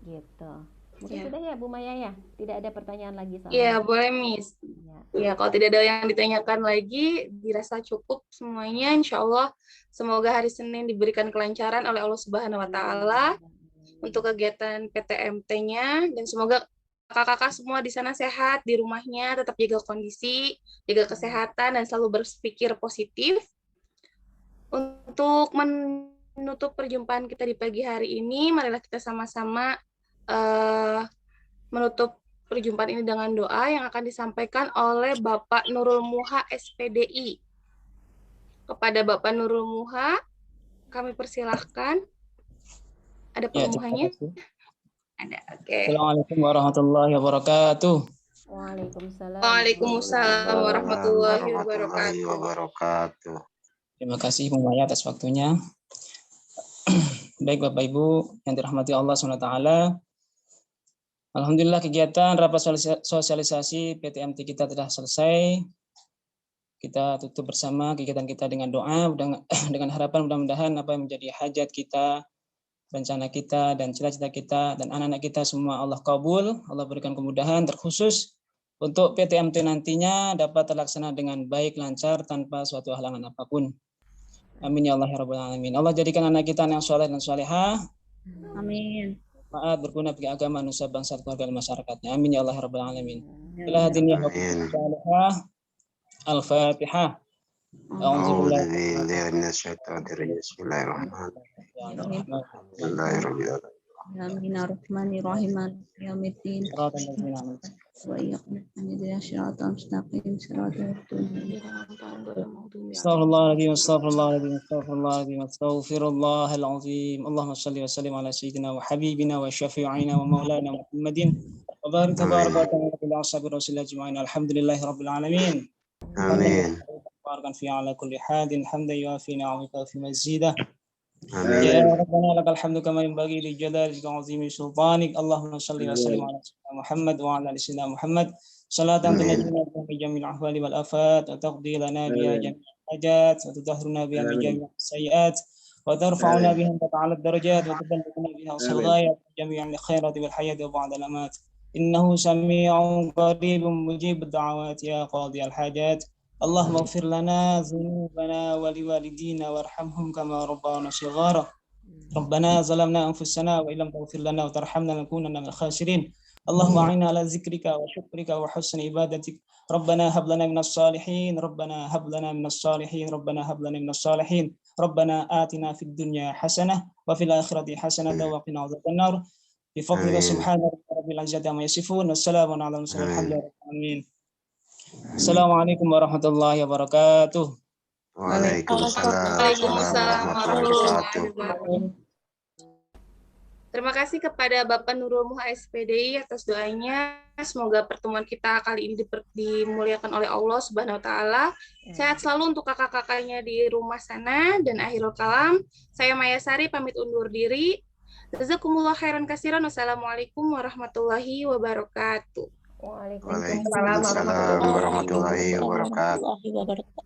Gitu. Mungkin sudah ya Bu Maya ya? Tidak ada pertanyaan lagi soalnya. Iya, boleh Miss. Ya, kalau tidak ada yang ditanyakan lagi, dirasa cukup semuanya. Insya Allah, semoga hari Senin diberikan kelancaran oleh Allah Subhanahu Wa Taala untuk kegiatan PTMT-nya, dan semoga kakak-kakak semua di sana sehat di rumahnya, tetap jaga kondisi, jaga kesehatan, dan selalu berpikir positif. Untuk menutup perjumpaan kita di pagi hari ini, marilah kita sama-sama menutup perjumpaan ini dengan doa yang akan disampaikan oleh Bapak Nurul Muha SPDI. Kepada Bapak Nurul Muha, kami persilahkan. Ada Pak Muhanya? Ada, oke. Assalamualaikum warahmatullahi wabarakatuh. Waalaikumsalam warahmatullahi wabarakatuh. Terima kasih Bu Maya atas waktunya. Baik Bapak Ibu yang dirahmati Allah SWT. Alhamdulillah kegiatan rapat sosialisasi PTMT kita telah selesai. Kita tutup bersama kegiatan kita dengan doa, dengan harapan mudah-mudahan apa yang menjadi hajat kita, rencana kita, dan cita-cita kita, dan anak-anak kita semua Allah kabul, Allah berikan kemudahan, terkhusus untuk PTMT nantinya dapat terlaksana dengan baik, lancar, tanpa suatu halangan apapun. Amin ya Allah ya Rabbal Alamin. Allah jadikan anak kita yang soleh dan solehah. Amin. Maaf berguna bagi agama, nusa, bangsa, keluarga, dan masyarakatnya. Amin ya Allah ya Rabbal Alamin. Ila hadiniya salihah. Al-Fatihah. أعوذ بالله من الشيطان الرجيم بسم الله الرحمن الرحيم الحمد لله رب العالمين آمين الرحمن الرحيم يوم الدين صراط الذين أنعمت وإياكم اهدنا الصراط المستقيم صراط استغفر الله العظيم استغفر الله العظيم استغفر الله العظيم استغفر الله العظيم اللهم صل وسلم على سيدنا وحبيبنا وشفيعنا ومولانا محمد وبارك تبارك وتعالى على أصحاب الرسول أجمعين الحمد لله رب العالمين آمين بارك في على كل حال حمدا يوافي نعمك في مزيده آمين يا ربنا لك الحمد كما ينبغي لجلالك وعظيم سلطانك اللهم صل وسلم على سيدنا محمد وعلى ال سيدنا محمد صلاة تنجينا بها من جميع الأحوال والآفات وتقضي لنا بها جميع الحاجات وتطهرنا بها من جميع السيئات وترفعنا بها على الدرجات وتبلغنا بها أقصى الغايات جميع الخيرات والحياة وبعد الأمات إنه سميع قريب مجيب الدعوات يا قاضي الحاجات اللهم اغفر لنا ذنوبنا ولوالدينا وارحمهم كما ربونا صغارا ربنا ظلمنا أنفسنا وإن لم تغفر لنا وترحمنا لنكونن من الخاسرين اللهم أعنا على ذكرك وشكرك وحسن عبادتك ربنا هب لنا من الصالحين ربنا هب لنا من الصالحين ربنا هب لنا من الصالحين ربنا آتنا في الدنيا حسنة وفي الآخرة حسنة وقنا عذاب النار بفضلك سبحان رب العزة عما يصفون والسلام على المرسلين الحمد لله رب العالمين. السلام عليكم ورحمة الله وبركاته. Waalaikumsalam warahmatullahi wabarakatuh. Terima kasih kepada Bapak Nurul Muha SPDI atas doanya. Semoga pertemuan kita kali ini dimuliakan oleh Allah Subhanahu wa taala. Sehat selalu untuk kakak-kakaknya di rumah sana dan akhirul kalam. Saya Maya Sari pamit undur diri. Jazakumullah khairan katsiran. Wassalamualaikum warahmatullahi wabarakatuh. Waalaikumsalam warahmatullahi wabarakatuh.